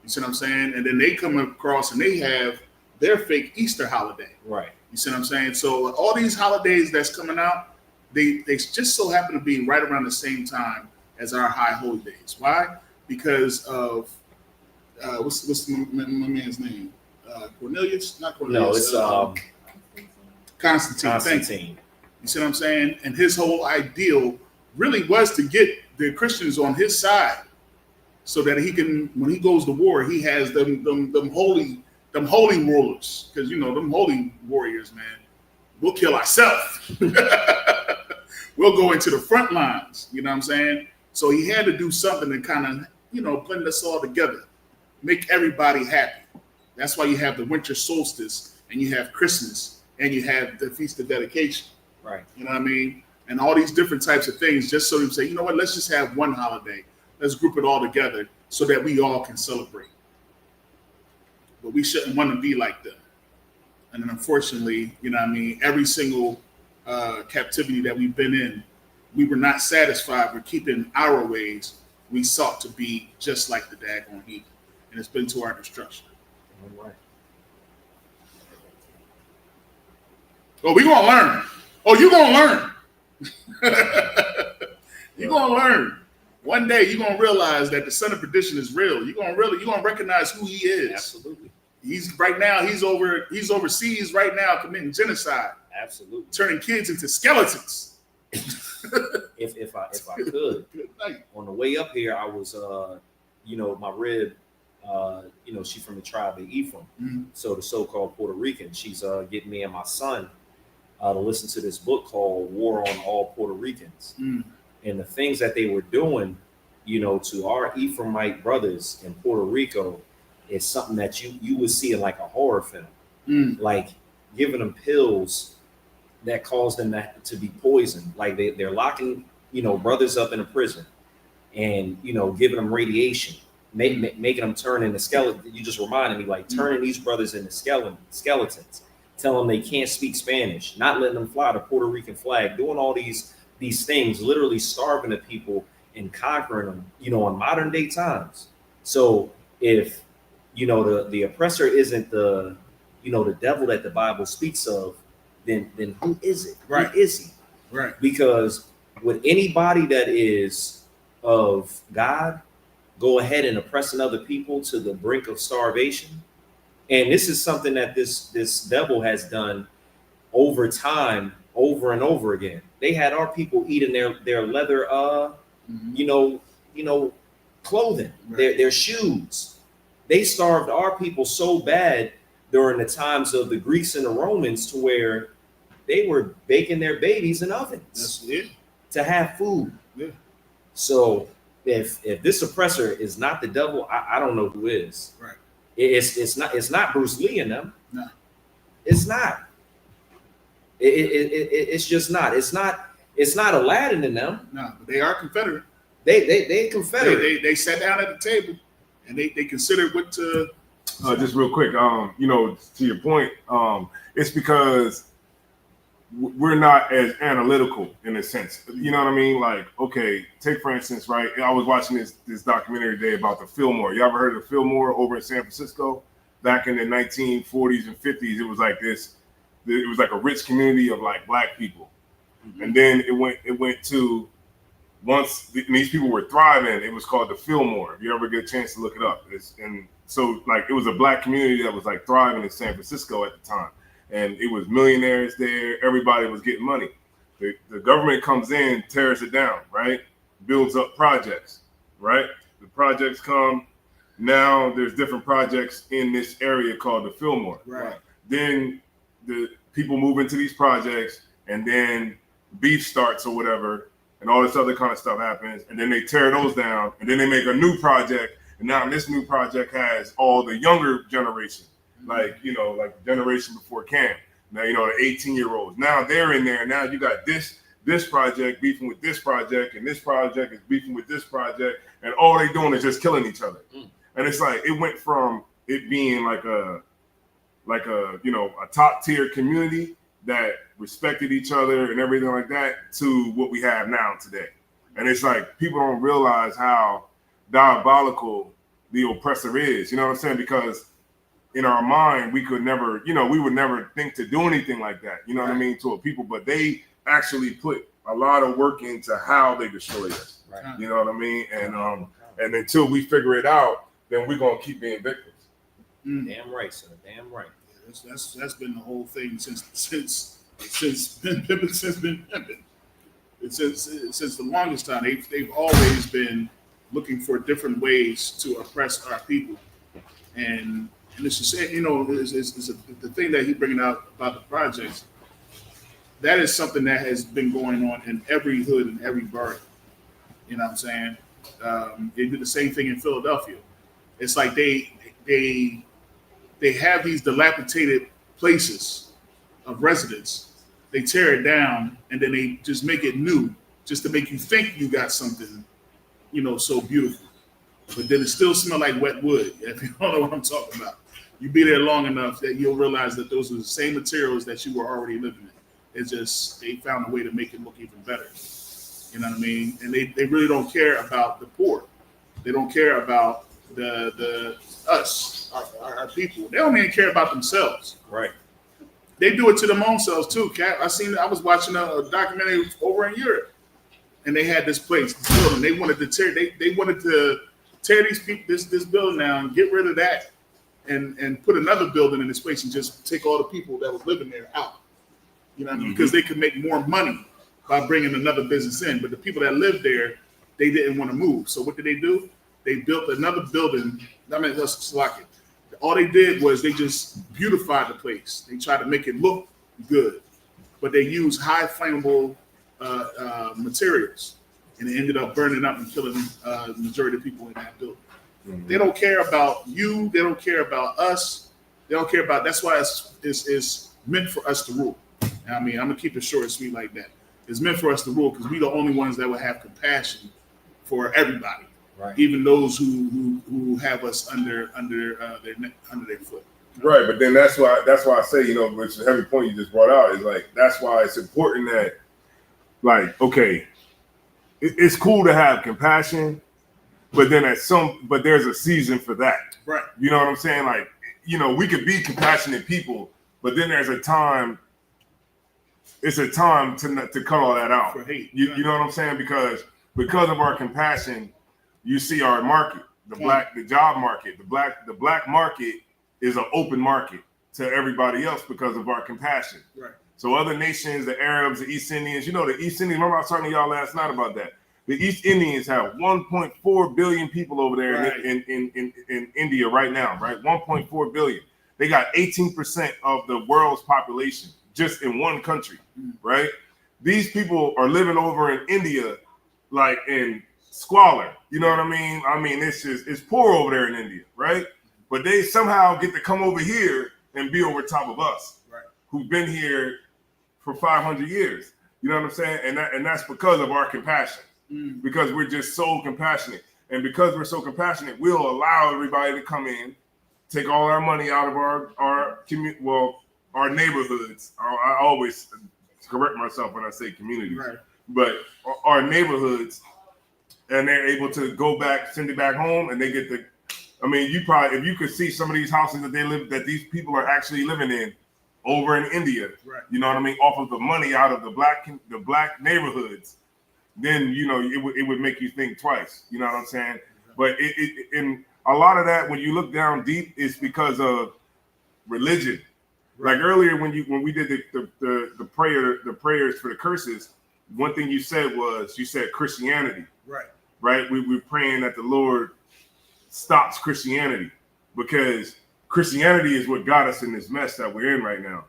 You see what I'm saying? And then they come across and they have their fake Easter holiday. Right. You see what I'm saying? So all these holidays that's coming out, they just so happen to be right around the same time as our high holy days. Why? Because of what's my man's name? Cornelius? Not Cornelius. No, it's Constantine. You see what I'm saying? And his whole ideal really was to get the Christians on his side, so that he can, when he goes to war, he has them holy rulers, because them holy warriors, man, we'll kill ourselves. We'll go into the front lines. You know what I'm saying? So he had to do something to kind of blend us all together, make everybody happy. That's why you have the winter solstice, and you have Christmas, and you have the Feast of Dedication. Right. You know what I mean? And all these different types of things, just so you say, you know what, let's just have one holiday. Let's group it all together so that we all can celebrate. But we shouldn't want to be like them. And then unfortunately, every single captivity that we've been in, we were not satisfied with keeping our ways. We sought to be just like the daggone heathen. And it's been to our destruction. All right. Oh, we're going to learn. Oh, you're going to learn. You're going to learn. One day you're going to realize that the son of perdition is real. You're going to recognize who he is. Absolutely. He's overseas right now committing genocide. Absolutely. Turning kids into skeletons. if I could, on the way up here, I was my rib, she's from the tribe of Ephraim. Mm-hmm. So the so-called Puerto Rican, she's getting me and my son to listen to this book called War on All Puerto Ricans. And the things that they were doing, to our Ephraimite brothers in Puerto Rico is something that you would see in like a horror film. Like giving them pills that cause them to be poisoned. Like they're locking, brothers up in a prison and, giving them radiation, making them turn into skeletons. You just reminded me, like turning these brothers into skeletons, telling them they can't speak Spanish, not letting them fly the Puerto Rican flag, doing all these things, literally starving the people and conquering them, in modern day times. So if the oppressor isn't the the devil that the Bible speaks of, then who is it? Right. Who is he? Right. Because with anybody that is of God, go ahead and oppressing other people to the brink of starvation. And this is something that this devil has done over time, over and over again. They had our people eating their leather clothing, Right. their shoes. They starved our people so bad during the times of the Greeks and the Romans to where they were baking their babies in ovens. That's it. To have food. Yeah. So if this oppressor is not the devil, I don't know who is. Right. It's not Bruce Lee in them. No. It's not. It's just not. It's not Aladdin in them. No, but they are Confederate. They Confederate. They sat down at the table and they considered what to. Just real quick, to your point, it's because we're not as analytical in a sense. You know what I mean? Like, okay, take for instance, right? I was watching this documentary today about the Fillmore. You ever heard of the Fillmore over in San Francisco? Back in the 1940s and 50s, it was like this. It was like a rich community of like black people, and then it went to once these people were thriving. It was called the Fillmore. If you ever get a chance to look it up, and so like it was a black community that was like thriving in San Francisco at the time. And it was millionaires there. Everybody was getting money. The government comes in, tears it down, right? Builds up projects, right? The projects come. Now there's different projects in this area called the Fillmore. Right. Then the people move into these projects, and then beef starts or whatever, and all this other kind of stuff happens. And then they tear those down, and then they make a new project. And now this new project has all the younger generation. Like generation before Cam. Now, the 18-year-olds. Now they're in there. Now you got this project beefing with this project, and this project is beefing with this project, and all they doing is just killing each other. And it's like it went from it being like a top tier community that respected each other and everything like that to what we have now today. And it's like people don't realize how diabolical the oppressor is. You know what I'm saying? Because in our mind, we could never, we would never think to do anything like that, you know what I mean, to a people, but they actually put a lot of work into how they destroy us, right. You know what I mean? And until we figure it out, then we're going to keep being victims. Damn right, sir. Damn right. Yeah, that's been the whole thing since been pimping. Since the longest time, they've always been looking for different ways to oppress our people. And it's just, the thing that he's bringing out about the projects, that is something that has been going on in every hood and every borough. You know what I'm saying? They did the same thing in Philadelphia. It's like they have these dilapidated places of residence. They tear it down and then they just make it new, just to make you think you got something, so beautiful. But then it still smells like wet wood. If you don't know what I'm talking about, you be there long enough that you'll realize that those are the same materials that you were already living in. It's just they found a way to make it look even better. You know what I mean? And they really don't care about the poor. They don't care about the us, our people. They don't even care about themselves. Right. They do it to them own selves too. I was watching a documentary over in Europe, and they had this place, this building. They wanted to tear these people, this building down, and get rid of that, and put another building in this place and just take all the people that was living there out. You know what I mean? Because they could make more money by bringing another business in. But the people that lived there, they didn't want to move. So what did they do? They built another building. All they did was they just beautified the place. They tried to make it look good, but they used high flammable materials, and it ended up burning up and killing the majority of people in that building. They don't care about you. They don't care about us. They don't care about. That's why it's meant for us to rule. I mean, I'm gonna keep it short and sweet like that. It's meant for us to rule because we're the only ones that will have compassion for everybody, right? Even those who have us under their foot. Right, but then that's why I say, which is a heavy point you just brought out, is like that's why it's important that, like, okay, it's cool to have compassion, but then but there's a season for that. Right. You know what I'm saying? Like, you know, we could be compassionate people, but then there's a time. It's a time to cut all that out. For hate. You know what I'm saying? Because of our compassion, you see our market, the job market, the black market is an open market to everybody else because of our compassion. Right. So other nations, the Arabs, the East Indians, you know, the East Indians, remember I was talking to y'all last night about that. The East Indians have 1.4 billion people over there in India right now, right? 1.4 billion. They got 18% of the world's population just in one country, right? These people are living over in India like in squalor. You know what I mean? I mean, it's poor over there in India, right? But they somehow get to come over here and be over top of us, right? Who've been here for 500 years. You know what I'm saying? And that's because of our compassion. Because we're just so compassionate. And because we're so compassionate, we'll allow everybody to come in, take all our money out of our neighborhoods. I always correct myself when I say communities, right? But our neighborhoods, and they're able to go back, send it back home, and they get the. I mean, you probably, if you could see some of these houses that these people are actually living in over in India, right? You know what I mean, off of the money out of the black neighborhoods, then you know it would make you think twice. You know what I'm saying? But in a lot of that, when you look down deep, it's because of religion. Like earlier when we did the prayers for the curses, one thing you said Christianity. Right. We were praying that the Lord stops Christianity, because Christianity is what got us in this mess that we're in right now.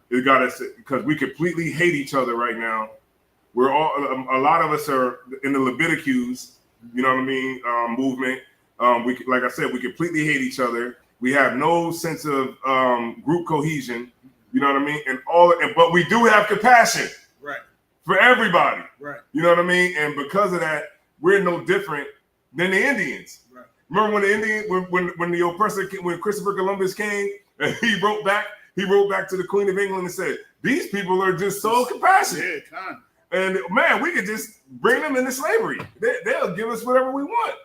It got us because we completely hate each other right now. We're all, a lot of us are in the Leviticus, you know what I mean, movement. Like I said, we completely hate each other. We have no sense of group cohesion, you know what I mean, but we do have compassion, right, for everybody, right. You know what I mean, and because of that, we're no different than the Indians. Right. Remember when the Indian, when the oppressor, when Christopher Columbus came and he wrote back to the Queen of England and said, "These people are just so compassionate." Yeah, and man, we could just bring them into slavery. They'll give us whatever we want,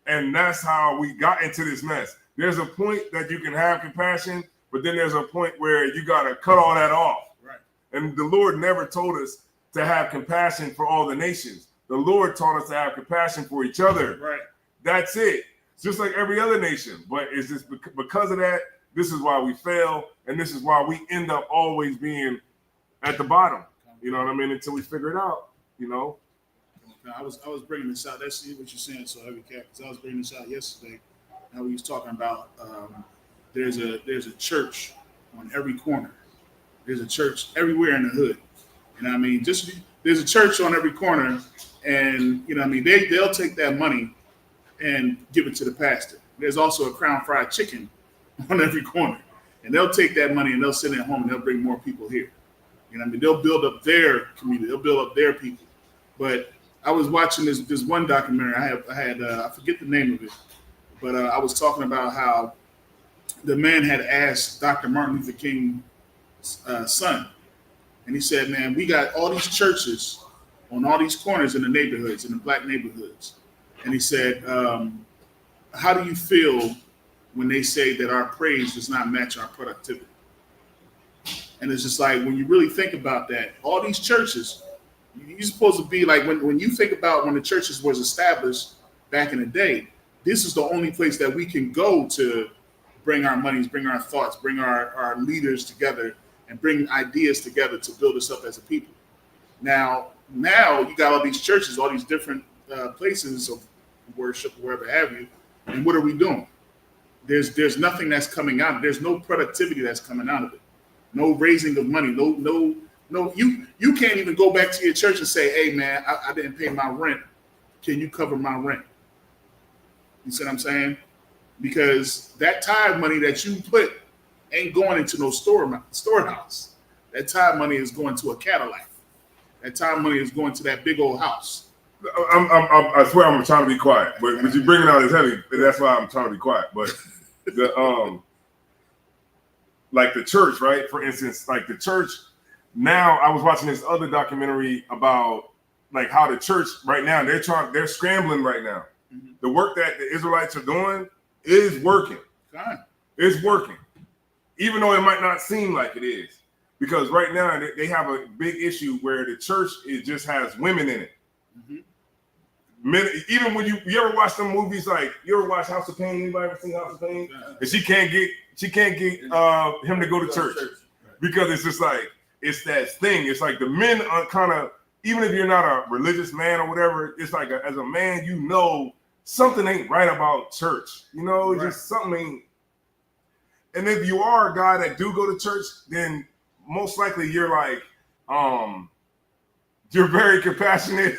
and that's how we got into this mess. There's a point that you can have compassion, but then there's a point where you got to cut all that off. Right. And the Lord never told us to have compassion for all the nations. The Lord taught us to have compassion for each other. Right. That's it. It's just like every other nation. But it's just because of that, this is why we fail. And this is why we end up always being at the bottom. You know what I mean? Until we figure it out, you know? I was bringing this out. That's what you're saying, so heavy cap. Because I was bringing this out yesterday. Now we was talking about there's a church on every corner. There's a church everywhere in the hood. And I mean, just there's a church on every corner, and you know, I mean, they'll take that money and give it to the pastor. There's also a Crown Fried Chicken on every corner, and they'll take that money and they'll send it home and they'll bring more people here. You know, I mean, they'll build up their community, they'll build up their people. But I was watching this one documentary. I forget the name of it, but I was talking about how the man had asked Dr. Martin Luther King's son, and he said, "Man, we got all these churches on all these corners in the neighborhoods, in the black neighborhoods." And he said, "How do you feel when they say that our praise does not match our productivity?" And it's just like, when you really think about that, all these churches, you're supposed to be like, when you think about when the churches was established back in the day, this is the only place that we can go to bring our monies, bring our thoughts, bring our leaders together, and bring ideas together to build us up as a people. Now you got all these churches, all these different places of worship, wherever have you, and what are we doing? There's nothing that's coming out. There's no productivity that's coming out of it. No raising of money. No. You can't even go back to your church and say, "Hey man, I didn't pay my rent. Can you cover my rent?" You see what I'm saying? Because that tithe money that you put ain't going into no storehouse. That tithe money is going to a Cadillac. That tithe money is going to that big old house. I swear I'm trying to be quiet, but you bring it out as heavy. That's why I'm trying to be quiet. But like the church, right? For instance, like the church. Now I was watching this other documentary about like how the church right now, they're scrambling right now. Mm-hmm. The work that the Israelites are doing is working. God. It's working. Even though it might not seem like it is. Because right now they have a big issue where the church just has women in it. Mm-hmm. Men, even when you ever watch some movies, like you ever watch House of Pain? Anybody ever seen House of Pain? Yeah. And she can't get him to go to church because it's just like it's that thing. It's like the men are kind of, even if you're not a religious man or whatever, it's like as a man, you know something ain't right about church. You know, right. Just something ain't. And if you are a guy that do go to church, then most likely you're like, you're very compassionate.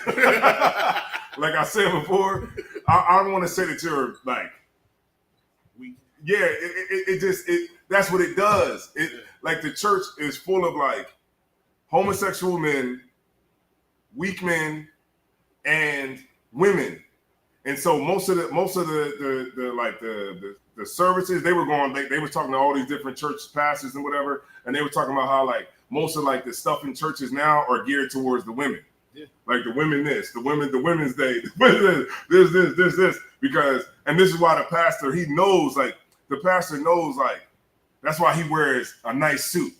Like I said before, I don't want to say that you're like, yeah, that's what it does. Like the church is full of like homosexual men, weak men, and women. And so most of the services they were going, they were talking to all these different church pastors and whatever, and they were talking about how like most of like the stuff in churches now are geared towards the women. Yeah. Like the women's day, this, because, and this is why the pastor knows like, that's why he wears a nice suit.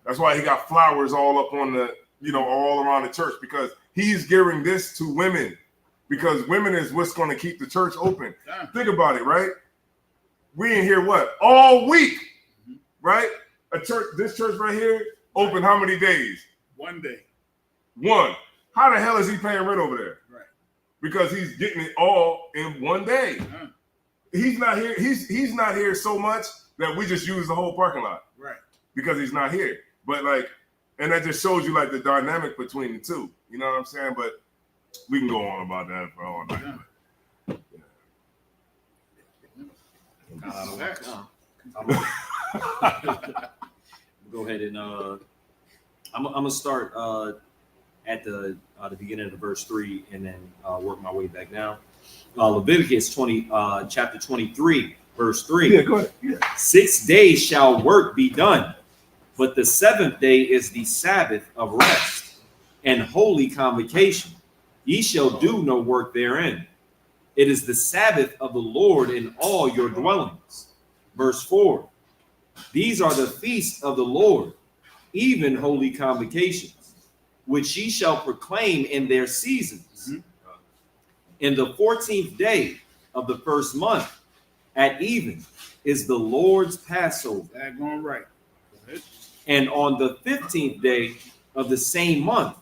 That's why he got flowers all up on the, all around the church, because he's gearing this to women, because women is what's going to keep the church open. Yeah. Think about it, right? We in here what? All week, right? This church right here, open how many days? 1 day. One. How the hell is he paying rent over there? Right. Because he's getting it all in 1 day. Uh-huh. He's not here. He's not here so much that we just use the whole parking lot. Right. Because he's not here. But like, and that just shows you like the dynamic between the two. You know what I'm saying? But we can go on about that for all night. Go ahead and I'm gonna start at the beginning of the verse 3 and then work my way back down. Leviticus 20, chapter 23, verse 3. Yeah, go ahead. Yeah. 6 days shall work be done, but the 7th day is the Sabbath of rest and holy convocation. Ye shall do no work therein. It is the Sabbath of the Lord in all your dwellings. Verse 4. These are the feasts of the Lord, even holy convocations, which ye shall proclaim in their seasons. Mm-hmm. In the 14th day of the first month, at even, is the Lord's Passover. That's going right. And on the 15th day of the same month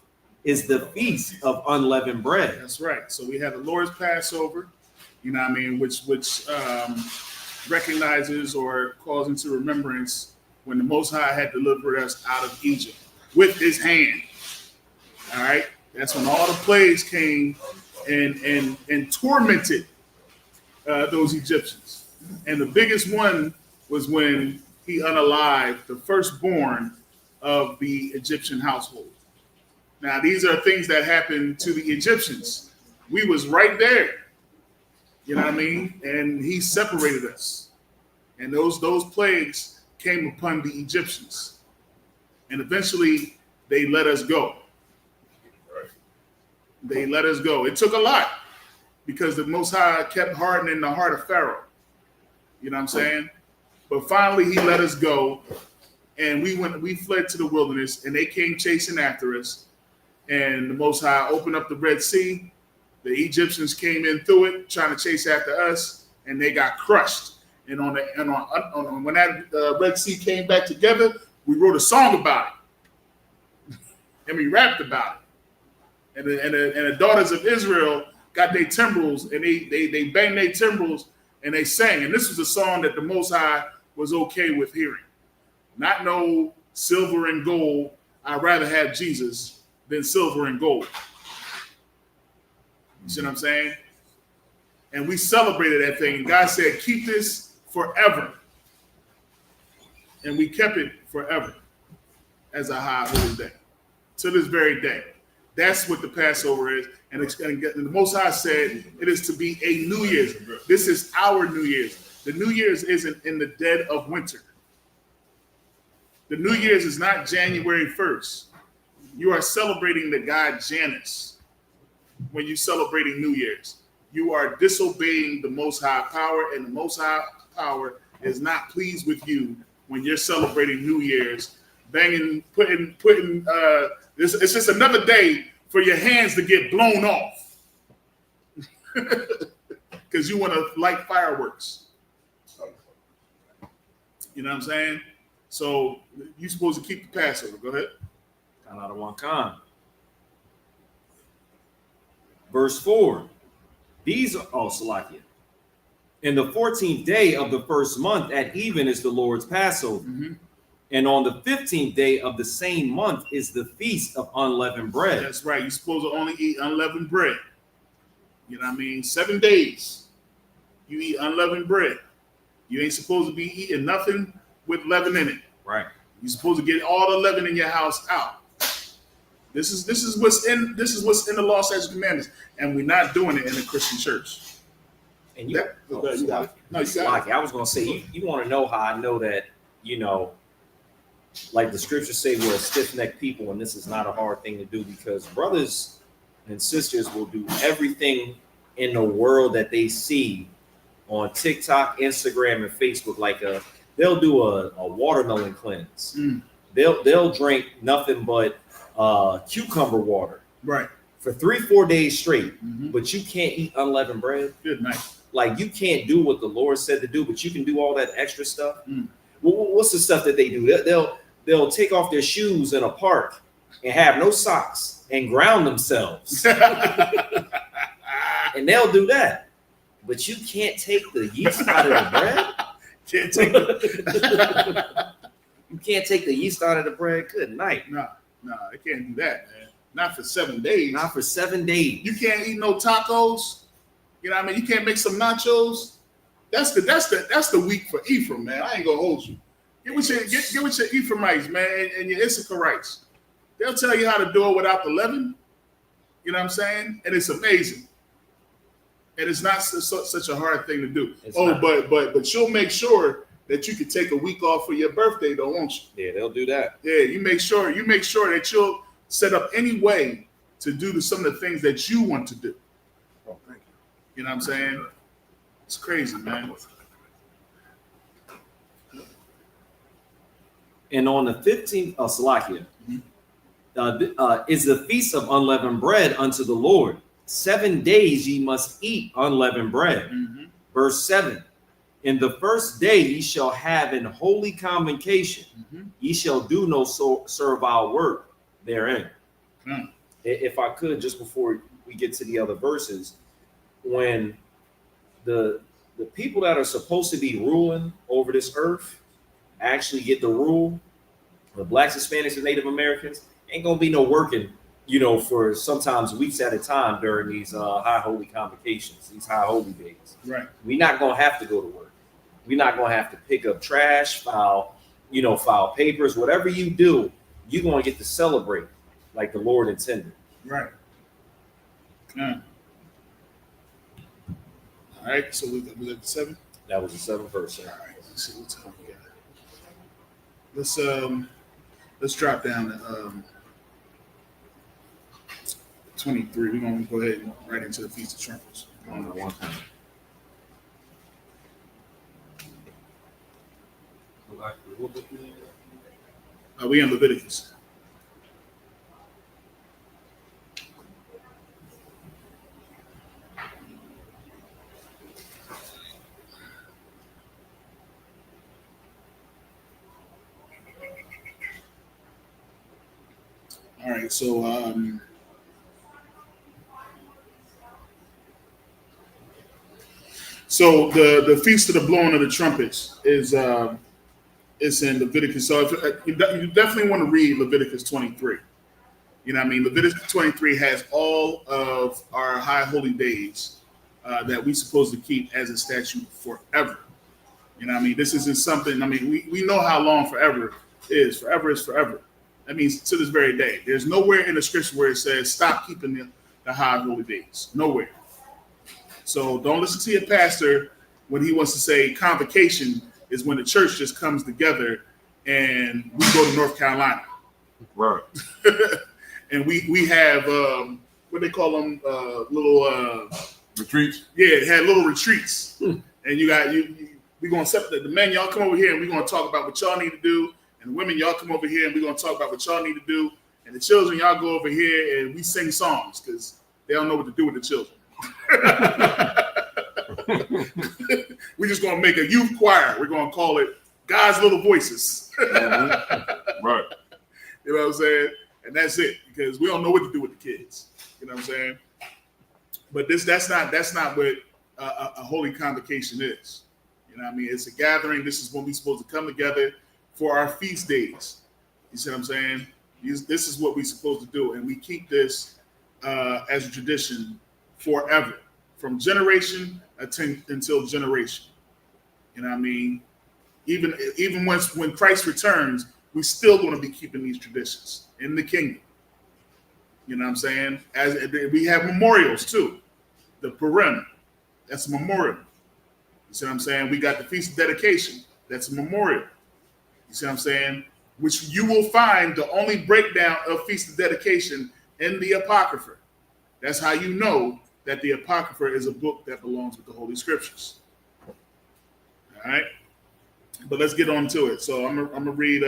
is the feast of unleavened bread. That's right. So we have the Lord's Passover, which recognizes or calls into remembrance when the Most High had delivered us out of Egypt with his hand. All right. That's when all the plagues came and tormented those Egyptians. And the biggest one was when he unalived the firstborn of the Egyptian household. Now, these are things that happened to the Egyptians. We was right there. You know what I mean? And he separated us. And those plagues came upon the Egyptians. And eventually they let us go. They let us go. It took a lot because the Most High kept hardening the heart of Pharaoh. You know what I'm saying? But finally he let us go. And we fled to the wilderness and they came chasing after us. And the Most High opened up the Red Sea. The Egyptians came in through it, trying to chase after us, and they got crushed. And when that Red Sea came back together, we wrote a song about it, and we rapped about it. And the daughters of Israel got their timbrels, and they banged their timbrels, and they sang. And this was a song that the Most High was okay with hearing. Not no silver and gold. I'd rather have Jesus than silver and gold. You see what I'm saying? And we celebrated that thing. And God said, keep this forever. And we kept it forever as a high holy day. To this very day. That's what the Passover is. And the Most High said it is to be a New Year's. This is our New Year's. The New Year's isn't in the dead of winter. The New Year's is not January 1st. You are celebrating the god Janus. when you're celebrating New Year's. You are disobeying the Most High Power, and the Most High Power is not pleased with you when you're celebrating New Year's, putting. It's just another day for your hands to get blown off because you want to light fireworks. You know what I'm saying? So you're supposed to keep the Passover. Go ahead. Count out of one con. Verse 4. These are, Salakia. In the 14th day of the first month at even is the Lord's Passover. Mm-hmm. And on the 15th day of the same month is the feast of unleavened bread. That's right. You're supposed to only eat unleavened bread. You know what I mean? 7 days you eat unleavened bread. You ain't supposed to be eating nothing with leaven in it. Right. You're supposed to get all the leaven in your house out. This is what's in the law, statutes, and commandments, and we're not doing it in the Christian church. And you, I was going to say, you want to know how I know that, like the scriptures say, we're a stiff-necked people, and this is not a hard thing to do, because brothers and sisters will do everything in the world that they see on TikTok, Instagram, and Facebook. Like they'll do a watermelon cleanse. Mm. They'll drink nothing but cucumber water, right, for 3-4 days straight. Mm-hmm. But you can't eat unleavened bread. Good night. Like you can't do what the Lord said to do, but you can do all that extra stuff. Mm. What's the stuff that they do? They'll take off their shoes in a park and have no socks and ground themselves, and they'll do that. But you can't take the yeast out of the bread. Can't take You can't take the yeast out of the bread. Good night. No, they can't do that, man. Not for 7 days. Not for 7 days. You can't eat no tacos. You know what I mean? You can't make some nachos. That's the week for Ephraim, man. I ain't gonna hold you. Get with your Ephraimites, man, and your Issacharites. They'll tell you how to do it without the leaven. You know what I'm saying? And it's amazing. And it's not such a hard thing to do. But you'll make sure that you can take a week off for your birthday, though, won't you? Yeah, they'll do that. Yeah, you make sure that you'll set up any way to do some of the things that you want to do. Oh, thank you. You know what I'm saying? It's crazy, man. And on the 15th of Salakia, is the feast of unleavened bread unto the Lord. 7 days ye must eat unleavened bread. Mm-hmm. Verse 7. In the first day ye shall have an holy convocation. Mm-hmm. Ye shall do no servile work therein. Mm. If I could, just before we get to the other verses, when the people that are supposed to be ruling over this earth actually get the rule, the blacks, Hispanics, and Native Americans, ain't gonna be no working, for sometimes weeks at a time during these high holy convocations, these high holy days. Right. We're not gonna have to go to work. We're not gonna have to pick up trash, file papers, whatever you do, you're gonna get to celebrate like the Lord intended. Right. Yeah. All right, so we at 7? That was the 7th verse. All right, let's see what time we got. Let's drop down to 23. We're gonna go ahead and right into the Feast of Trumpets. We in Leviticus. All right, so the Feast of the Blowing of the Trumpets is in Leviticus. So if, you definitely want to read Leviticus 23. You know what I mean? Leviticus 23 has all of our high holy days that we're supposed to keep as a statute forever. You know what I mean? This isn't something, we know how long forever is. Forever is forever. That means to this very day. There's nowhere in the scripture where it says stop keeping the high holy days. Nowhere. So don't listen to your pastor when he wants to say convocation is when the church just comes together and we go to North Carolina. Right. And we have what they call them, little retreats. Yeah, it had little retreats, and you got we're gonna separate the men. Y'all come over here, and we're gonna talk about what y'all need to do, and the women, y'all come over here, and we're gonna talk about what y'all need to do, and the children, y'all go over here, and we sing songs because they don't know what to do with the children. We're just gonna make a youth choir. We're gonna call it God's Little Voices. Right. You know what I'm saying? And that's it, because we don't know what to do with the kids. You know what I'm saying? But that's not what a holy convocation is. You know what I mean? It's a gathering. This is when we're supposed to come together for our feast days. You see what I'm saying? This is what we're supposed to do, and we keep this as a tradition forever, from generation until generation. You know what I mean? Even when Christ returns, we're still going to be keeping these traditions in the kingdom. You know what I'm saying? As we have memorials too. The Purim, that's a memorial. You see what I'm saying? We got the Feast of Dedication, that's a memorial. You see what I'm saying? Which you will find the only breakdown of Feast of Dedication in the Apocrypha. That's how you know that the Apocrypha is a book that belongs with the Holy Scriptures. All right? But let's get on to it. So I'm gonna read,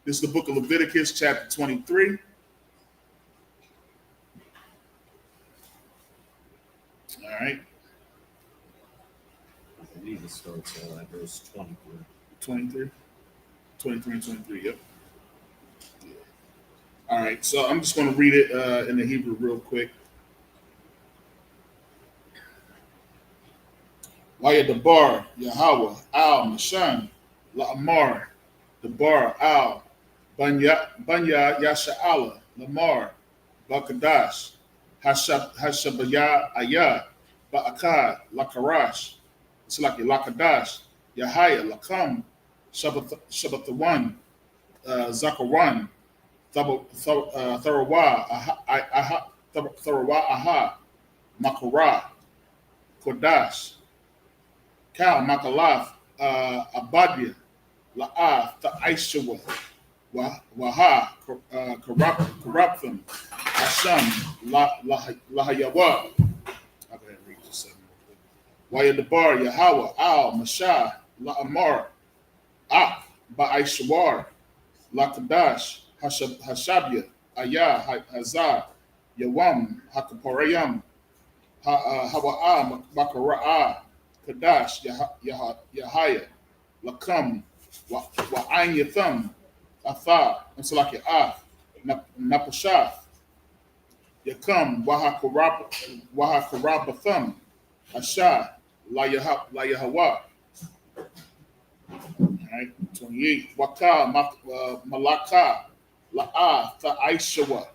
this is the book of Leviticus, chapter 23. All right. I believe it starts at verse 23. 23? 23 and 23, yep. Yeah. All right, so I'm just going to read it in the Hebrew real quick. Waya Dabar, Yahweh, Al, Mashan, La'amar, Dabar, Al, Banya Yasha'ala, Lamar, Bakadash, Hashabaya Ayah, Ba'akad, Lakarash, it's like Lakadash, Yahaya, Lakam, Shabbatawan, Zakaran, Tharawa, Aha, Makara, Kodash, Kal, Makalath, Abadia, La'af, Ta'aishawa, Waha, Karaptham, Hashem, Lahayawa. I'll go ahead and read this segment. Wayadabar, Yahweh, Al, Mashah, La'amar, Ba'aishawar, Lakadash, Hashabia, Ayah, Hazar, Yawam, Hakaparayam, Hawa'a, Makara'ah, Kadash, Yahaya, Lakam, Wa'ain Yatham, Atha, and Salaki Napashaf, Yakam, Wahakarabatham, Asha, La Yahawa. All right, 28. Waka, Malaka, La'a, Ta'aishawa,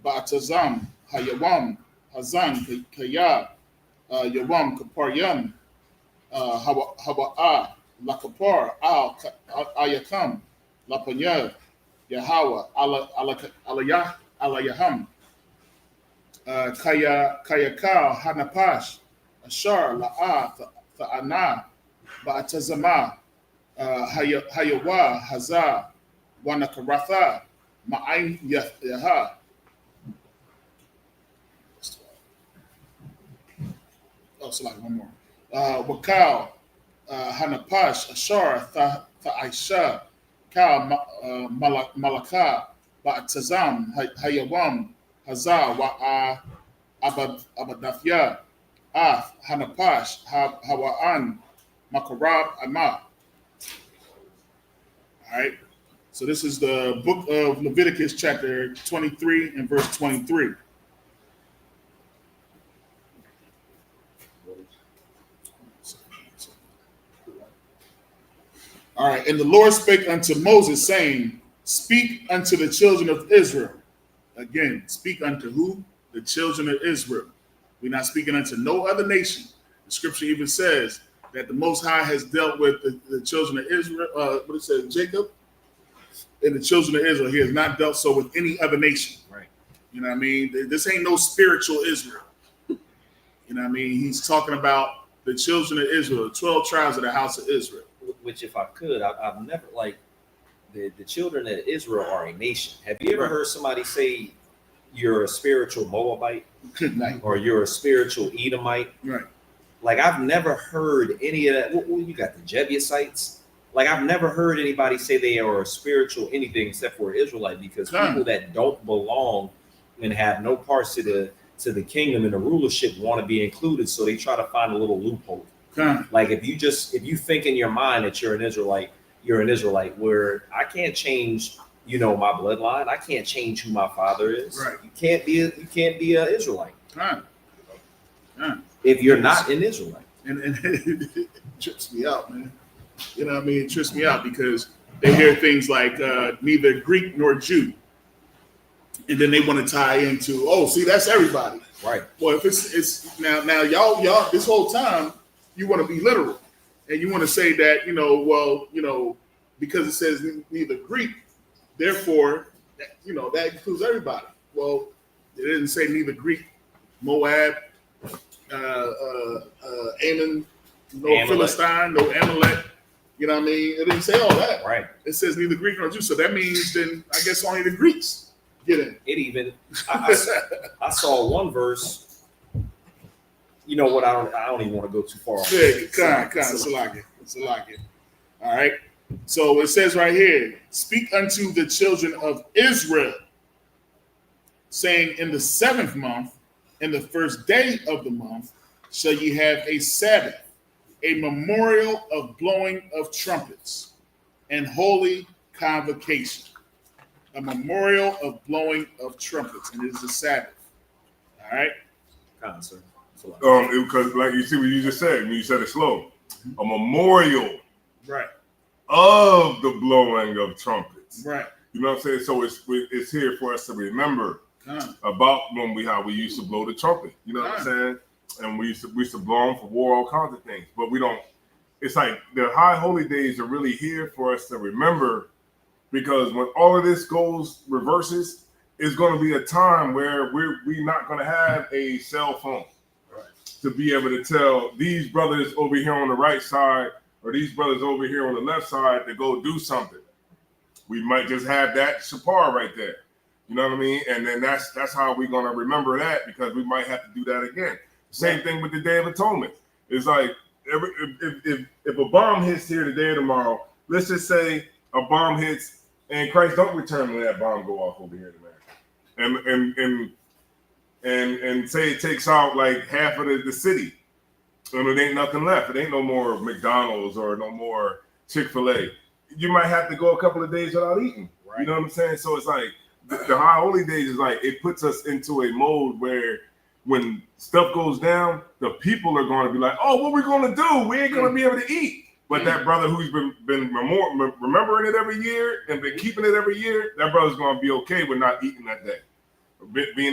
Ba'atazam, Hayawam, Hazan, Kaya, Yawam, Kaparyam, Hawa'a, Lakapar, Al, Ayakam, Lapanya, Yahawa, Alayaham, Kayakal, Hanapash, Ashar, La'a, Tha'ana, Ba'atazama, Hayawa, Hazar, Wanakaratha, Ma'ain Yaha. Oh, so like one more. Wakal, Hanapash, Ashar, Tha'aisha, Kal, Malaka, Ba'atazam, Hayawam, Hazar, Wa'a, Abadafya, Hanapash, Hawa'an, Makarab, Ama. All right. So this is the book of Leviticus, chapter 23 and verse 23. All right. And the Lord spake unto Moses, saying, Speak unto the children of Israel. Again, speak unto who? The children of Israel. We're not speaking unto no other nation. The scripture even says that the Most High has dealt with the children of Israel, what it says, Jacob, and the children of Israel. He has not dealt so with any other nation. Right. You know what I mean? This ain't no spiritual Israel. You know what I mean? He's talking about the children of Israel, 12 tribes of the house of Israel. Which, if I could, I've never, like, the children of Israel are a nation. Have you ever heard somebody say, you're a spiritual Moabite or you're a spiritual Edomite. Right. Like I've never heard any of that. Well, you got the Jebusites. Like I've never heard anybody say they are a spiritual anything except for Israelite, because people that don't belong and have no parts to the kingdom and the rulership want to be included, so they try to find a little loophole. Like if you think in your mind that you're an Israelite, where I can't change, my bloodline. I can't change who my father is. Right. You can't be an Israelite. If you're not an Israelite. And it trips me out, man. You know what I mean? It trips me out because they hear things like neither Greek nor Jew. And then they want to tie into, see, that's everybody. Right. Well, if it's now y'all this whole time you want to be literal, and you want to say that because it says neither Greek, therefore that includes everybody. Well, it didn't say neither Greek, Moab, Ammon, no Amalek. Philistine, no Amalek. You know what I mean? It didn't say all that. Right. It says neither Greek nor Jew. So that means then I guess only the Greeks get in. It even I saw one verse. You know what? I don't even want to go too far. Yeah, it's a like it. All right. So it says right here, speak unto the children of Israel, saying, in the 7th month, in the first day of the month, shall ye have a Sabbath, a memorial of blowing of trumpets, and holy convocation. A memorial of blowing of trumpets, and it is a Sabbath. All right. Concert. Because like you see what you just said, when you said it slow, a memorial, right, of the blowing of trumpets, right. You know what I'm saying? So it's here for us to remember about how we used to blow the trumpet. You know what I'm saying? And we used to blow them for war, all kinds of things. But we don't. It's like the high holy days are really here for us to remember, because when all of this reverses, it's going to be a time where we're not going to have a cell phone to be able to tell these brothers over here on the right side or these brothers over here on the left side to go do something. We might just have that shapar right there. You know what I mean? And then that's how we're going to remember that, because we might have to do that again. Same thing with the Day of Atonement. It's like if a bomb hits here today or tomorrow, let's just say a bomb hits and Christ don't return when that bomb go off over here in America. And say it takes out like half of the city, and it ain't nothing left. It ain't no more McDonald's or no more Chick-fil-A. You might have to go a couple of days without eating. Right. You know what I'm saying? So it's like the high holy days is like, it puts us into a mode where when stuff goes down, the people are going to be like, oh, what we going to do? We ain't going to be able to eat. But that brother who's been remembering it every year and been keeping it every year, that brother's going to be okay with not eating that day.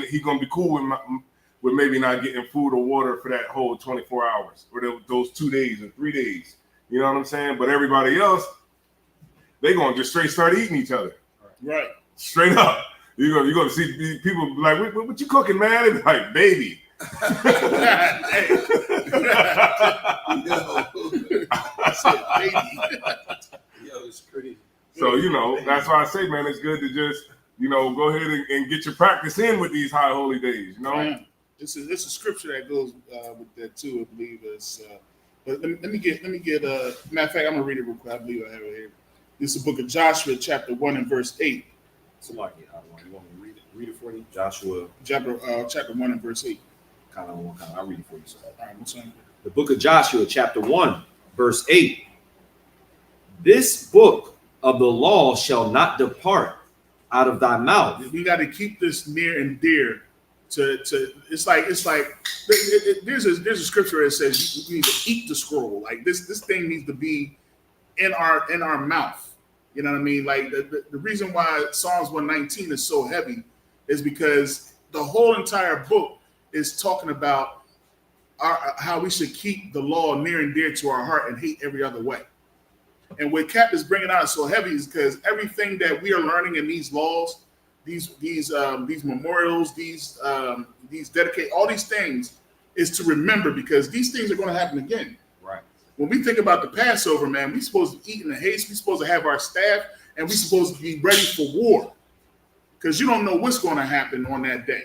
He's gonna be cool with maybe not getting food or water for that whole 24 hours or those 2 days or 3 days. You know what I'm saying? But everybody else, they gonna just straight start eating each other. Right. Straight up. You're gonna see people be like, what you cooking, man? They be like, baby. It's crazy. So that's why I say, man, it's good to just go ahead and get your practice in with these high holy days. Right. This is a scripture that goes with that too. I believe it's. But let me get. Matter of fact, I'm gonna read it real quick. I believe I have it here. This is the book of Joshua, chapter 1 and verse 8. So, like, you want me to read it for you? Joshua, chapter 1 and verse 8. I'll read it for you. So. All right, what's on? The book of Joshua, chapter 1, verse 8. This book of the law shall not depart out of thy mouth. We got to keep this near and dear to it's like there's a scripture that says you need to eat the scroll. Like this thing needs to be in our mouth. You know what I mean? Like the reason why Psalms 119 is so heavy is because the whole entire book is talking about how we should keep the law near and dear to our heart and hate every other way. And what Cap is bringing out so heavy is because everything that we are learning in these laws, these memorials, these dedicate, all these things is to remember, because these things are going to happen again. Right. When we think about the Passover, man, we're supposed to eat in haste. We're supposed to have our staff, and we're supposed to be ready for war. because you don't know what's going to happen on that day.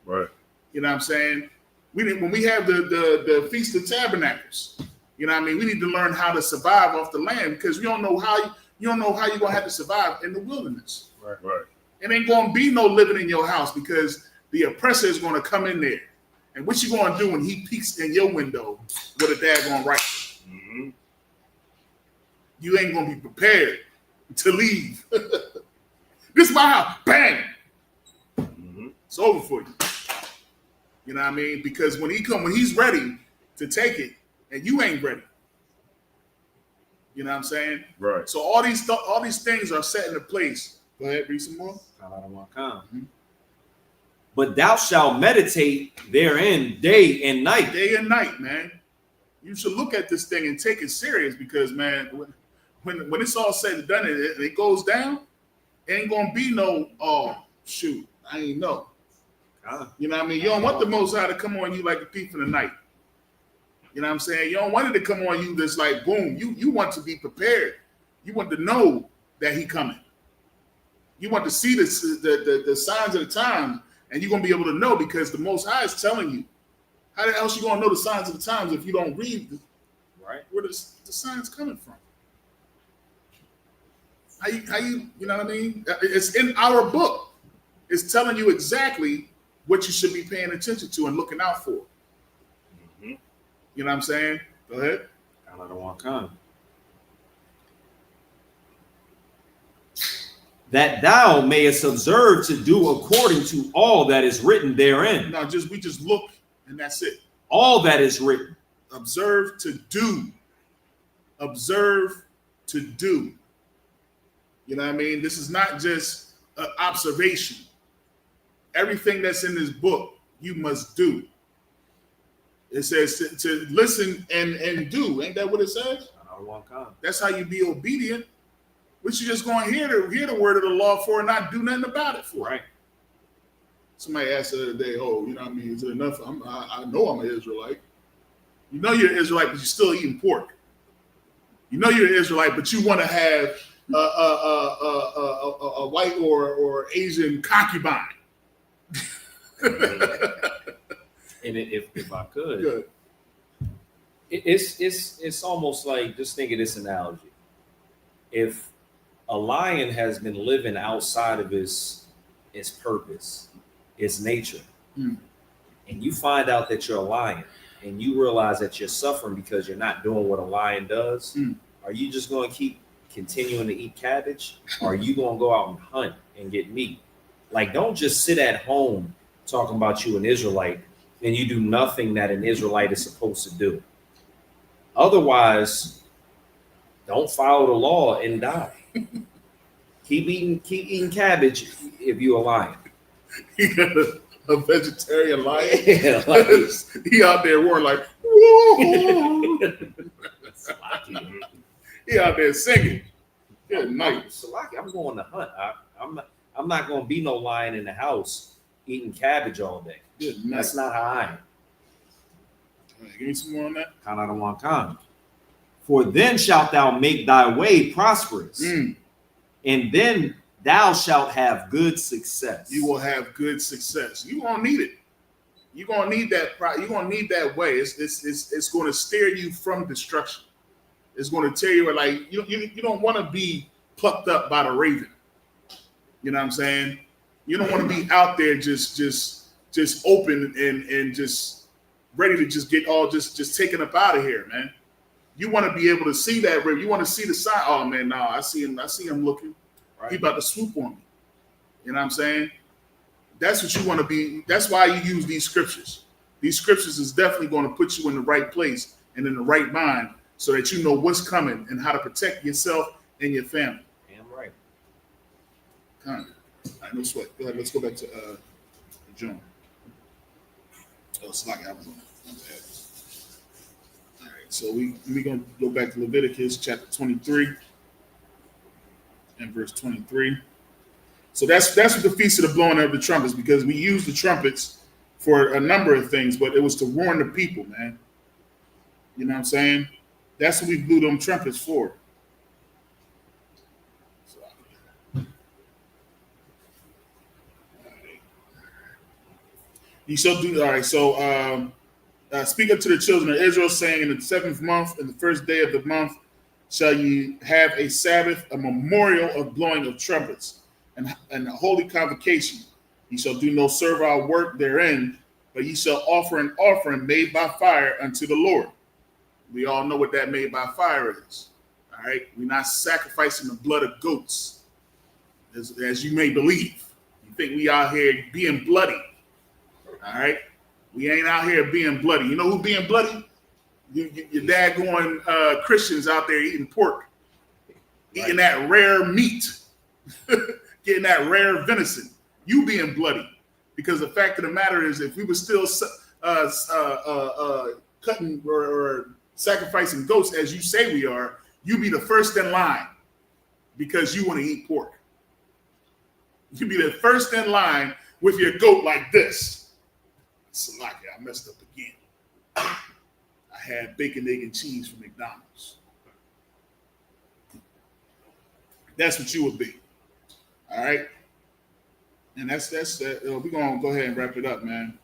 Right. You know what I'm saying? When we have the Feast of Tabernacles, you know what I mean? We need to learn how to survive off the land because you don't know how you're gonna have to survive in the wilderness. Right. Right. It ain't gonna be no living in your house because the oppressor is gonna come in there. And what you gonna do when he peeks in your window with a daggone rifle? Mm-hmm. You ain't gonna be prepared to leave. This is my house. Bang! Mm-hmm. It's over for you. You know what I mean? Because when he's ready to take it, and you ain't ready. You know what I'm saying? Right. So all these things are set into place. Go ahead, read some more. Mm-hmm. But thou shalt meditate therein day and night. Day and night, man. You should look at this thing and take it serious because, man, when it's all said and done and it goes down, it ain't gonna be no, oh shoot, I ain't know. You know what I mean? You don't want the Most High to come on you like a thief in the night. You know what I'm saying? You don't want it to come on you that's like boom. You want to be prepared. You want to know that he coming. You want to see the signs of the time, and you're gonna be able to know because the Most High is telling you. How the else you gonna know the signs of the times if you don't read where the signs coming from? How you know what I mean? It's in our book. It's telling you exactly what you should be paying attention to and looking out for. Mm-hmm. You know what I'm saying? Go ahead. That thou mayest observe to do according to all that is written therein. No, we just look and that's it. All that is written. Observe to do. Observe to do. You know what I mean? This is not just an observation. Everything that's in this book, you must do. It says to listen and do. Ain't that what it says? That's how you be obedient. But you just going to hear the word of the law for and not do nothing about it for. Right. Somebody asked the other day, oh, you know what I mean? Is it enough? I know I'm an Israelite. You know you're an Israelite, but you're still eating pork. You know you're an Israelite, but you want to have a white or Asian concubine. And if I could, Good. It's almost like, just think of this analogy. If a lion has been living outside of its purpose, its nature, and you find out that you're a lion, and you realize that you're suffering because you're not doing what a lion does, are you just going to keep continuing to eat cabbage? Or are you going to go out and hunt and get meat? Like, don't just sit at home talking about you an Israelite and you do nothing that an Israelite is supposed to do. Otherwise, don't follow the law and die. Keep eating cabbage if you're a lion. He got a vegetarian lion. Yeah, like, he out there roaring like, whoa. He out there singing. Good night. Salaki, I'm going to hunt. I'm not going to be no lion in the house eating cabbage all day. Good night. That's not how I am. Give me some more on that. For then shalt thou make thy way prosperous, and then thou shalt have good success. You will have good success. You won't need it. You're gonna need that. You're gonna need that way. It's going to steer you from destruction. It's going to tell you like you don't want to be plucked up by the raven. You know what I'm saying? You don't want to be out there just open and just ready to just get all just taken up out of here, man. You want to be able to see that raven. You want to see the sign. Oh man, no, I see him looking. Right. He about to swoop on me. You know what I'm saying? That's what you want to be. That's why you use these scriptures. These scriptures is definitely going to put you in the right place and in the right mind so that you know what's coming and how to protect yourself and your family. Damn right. Kind of. All right, no sweat. Go ahead. Let's go back to John. Oh, it's like Amazon. All right. So we're going to go back to Leviticus chapter 23 and verse 23. So that's what the Feast of the Blowing of the Trumpets, because we use the trumpets for a number of things, but it was to warn the people, man. You know what I'm saying? That's what we blew them trumpets for. Ye shall do. All right. So speak unto the children of Israel, saying, in the 7th month, in the 1st day of the month, shall ye have a Sabbath, a memorial of blowing of trumpets, and a holy convocation. Ye shall do no servile work therein, but ye shall offer an offering made by fire unto the Lord. We all know what that made by fire is. All right. We're not sacrificing the blood of goats, as you may believe. You think we out here being bloody. All right. We ain't out here being bloody. You know who being bloody? Your daggone Christians out there eating pork, eating that rare meat, getting that rare venison. You being bloody. Because the fact of the matter is, if we were still cutting or sacrificing goats as you say we are, you be the first in line because you want to eat pork. You be the first in line with your goat like this. Salakia, I messed up again. I had bacon, egg, and cheese from McDonald's. That's what you would be. All right? And that's we're going to go ahead and wrap it up, man.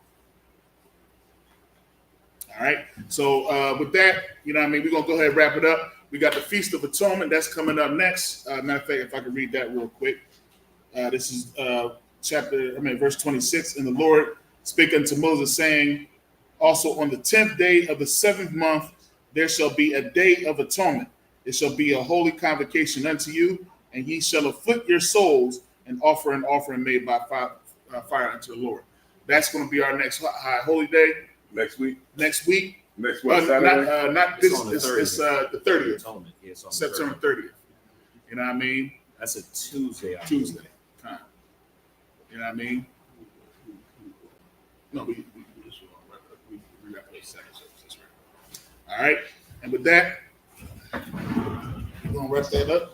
All right? So with that, you know what I mean, we're going to go ahead and wrap it up. We got the Feast of Atonement. That's coming up next. Matter of fact, if I can read that real quick. This is verse 26. And the Lord spake unto Moses, saying, also on the 10th day of the 7th month, there shall be a day of atonement. It shall be a holy convocation unto you, and ye shall afflict your souls and offer an offering made by fire unto the Lord. That's going to be our next high holy day. Next week. Next week. Next week. Saturday? Not this. It's the 30th. Yeah, it's on September 30th. You know what I mean? That's a Tuesday. Tuesday. Time. You know what I mean? No, we wrap up the second service. That's right. All right. And with that, we're going to wrap that up.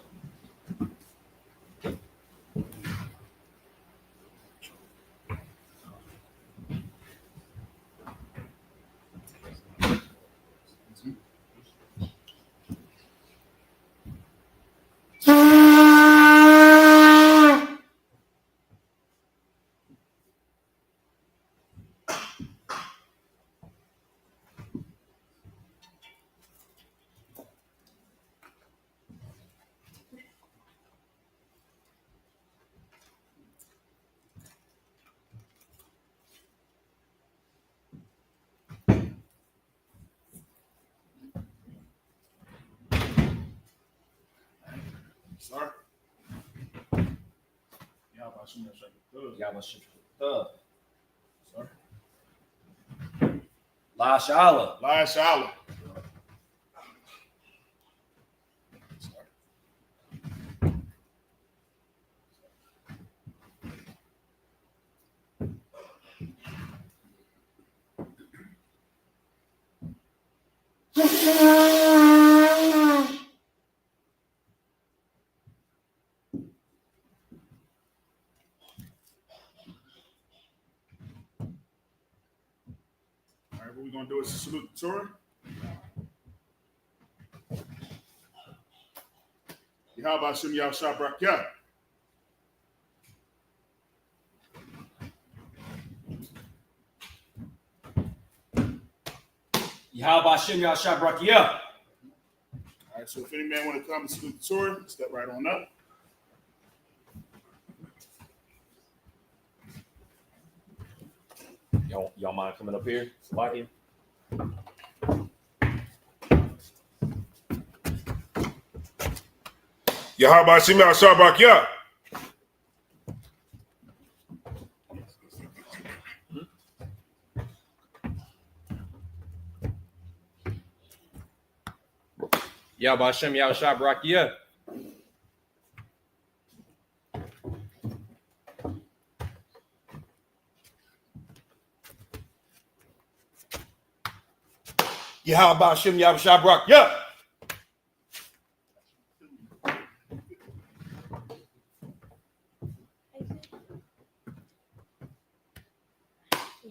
Sorry. Sorry. La Shala. La Shala. All right, what we're going to do is salute the Torah. Yahweh Hashem Yahushua Barakah. Yahweh Hashem Yahushua Barakah. All right, so if any man want to come and salute the Torah, step right on up. Y'all mind coming up here? Salakia? Yahweh Hashem Yahushua Barakah. Yahweh Hashem Yahushua Barakah. Yahweh Hashem Yahushua Barakah.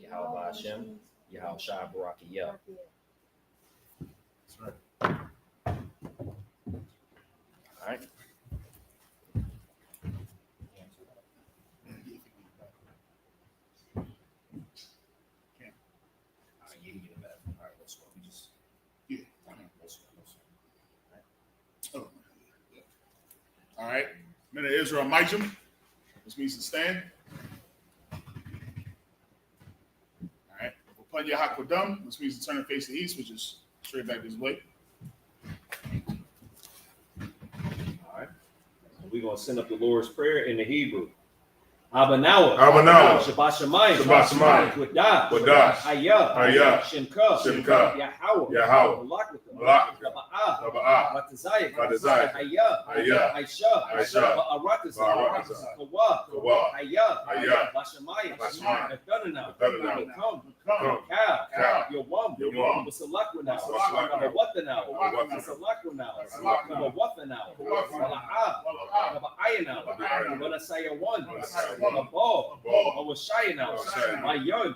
Yahweh Hashem Yahushua Barakah. That's right. All right. All right. Men of Israel, Mijim, which means to stand. All right. Upanya Hakodam, which means to turn and face the east, which is straight back this way. All right. So we're going to send up the Lord's Prayer in the Hebrew. Abanawa, Shabbat Shemayim, Wadah, Hayah, Shemka, Yahweh, Malak, Batazayah, Hayah, Aisha, Aratazah, Kawa, Hayah, Bashamayim, Ephonana, Come, Cow, Yawam, Wasalakwanaw, Wathanaw, Wasalakwanaw, Wathanaw, Wala'ah, Ayanaw, Wanasaya 1. Abol, Awashayana, Mayon,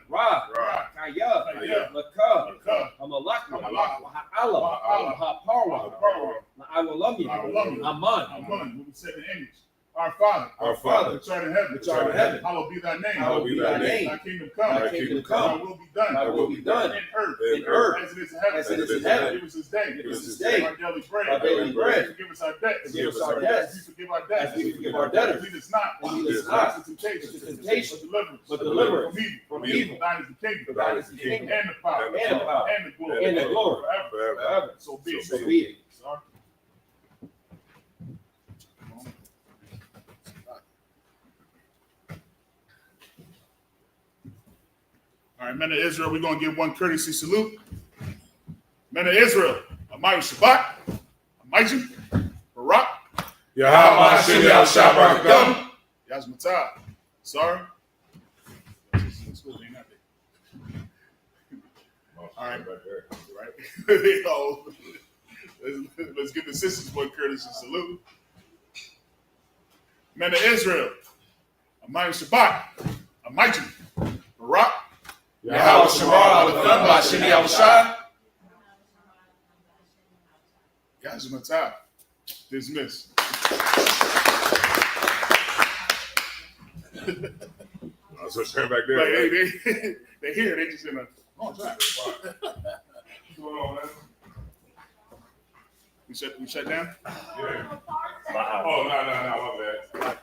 Ra, Kaya, Laka, Amalakwa, Ha'ala, Ha'parwa, Ma'awalami, Aman. What we said in English. Our Father, which art in heaven, hallowed be thy name. Thy kingdom come. Thy will be done. In earth, as it is in heaven. Give us this day. Our daily bread. Forgive us our debts. As we forgive our debtors. Lead us not into temptation, but deliver us from evil. Thine is the kingdom, and the power, and the glory, forever. So be it. Sorry. All right, men of Israel, we're going to give one courtesy salute. Men of Israel, Amay Shabbat, Amayjim, Barak, Yahweh Hashem Yahshua Yazmatah. Sorry. All right, let's give the sisters one courtesy salute. Men of Israel, Amay Shabbat, Amayjim, Barak, Yahweh Shemar Alathan Bashini Yahushua. Yazmatah. Dismiss. So turn back there. Like, hey, they here. They just in a wrong track. What's going on, man? We shut down? Yeah. Oh, no, my bad.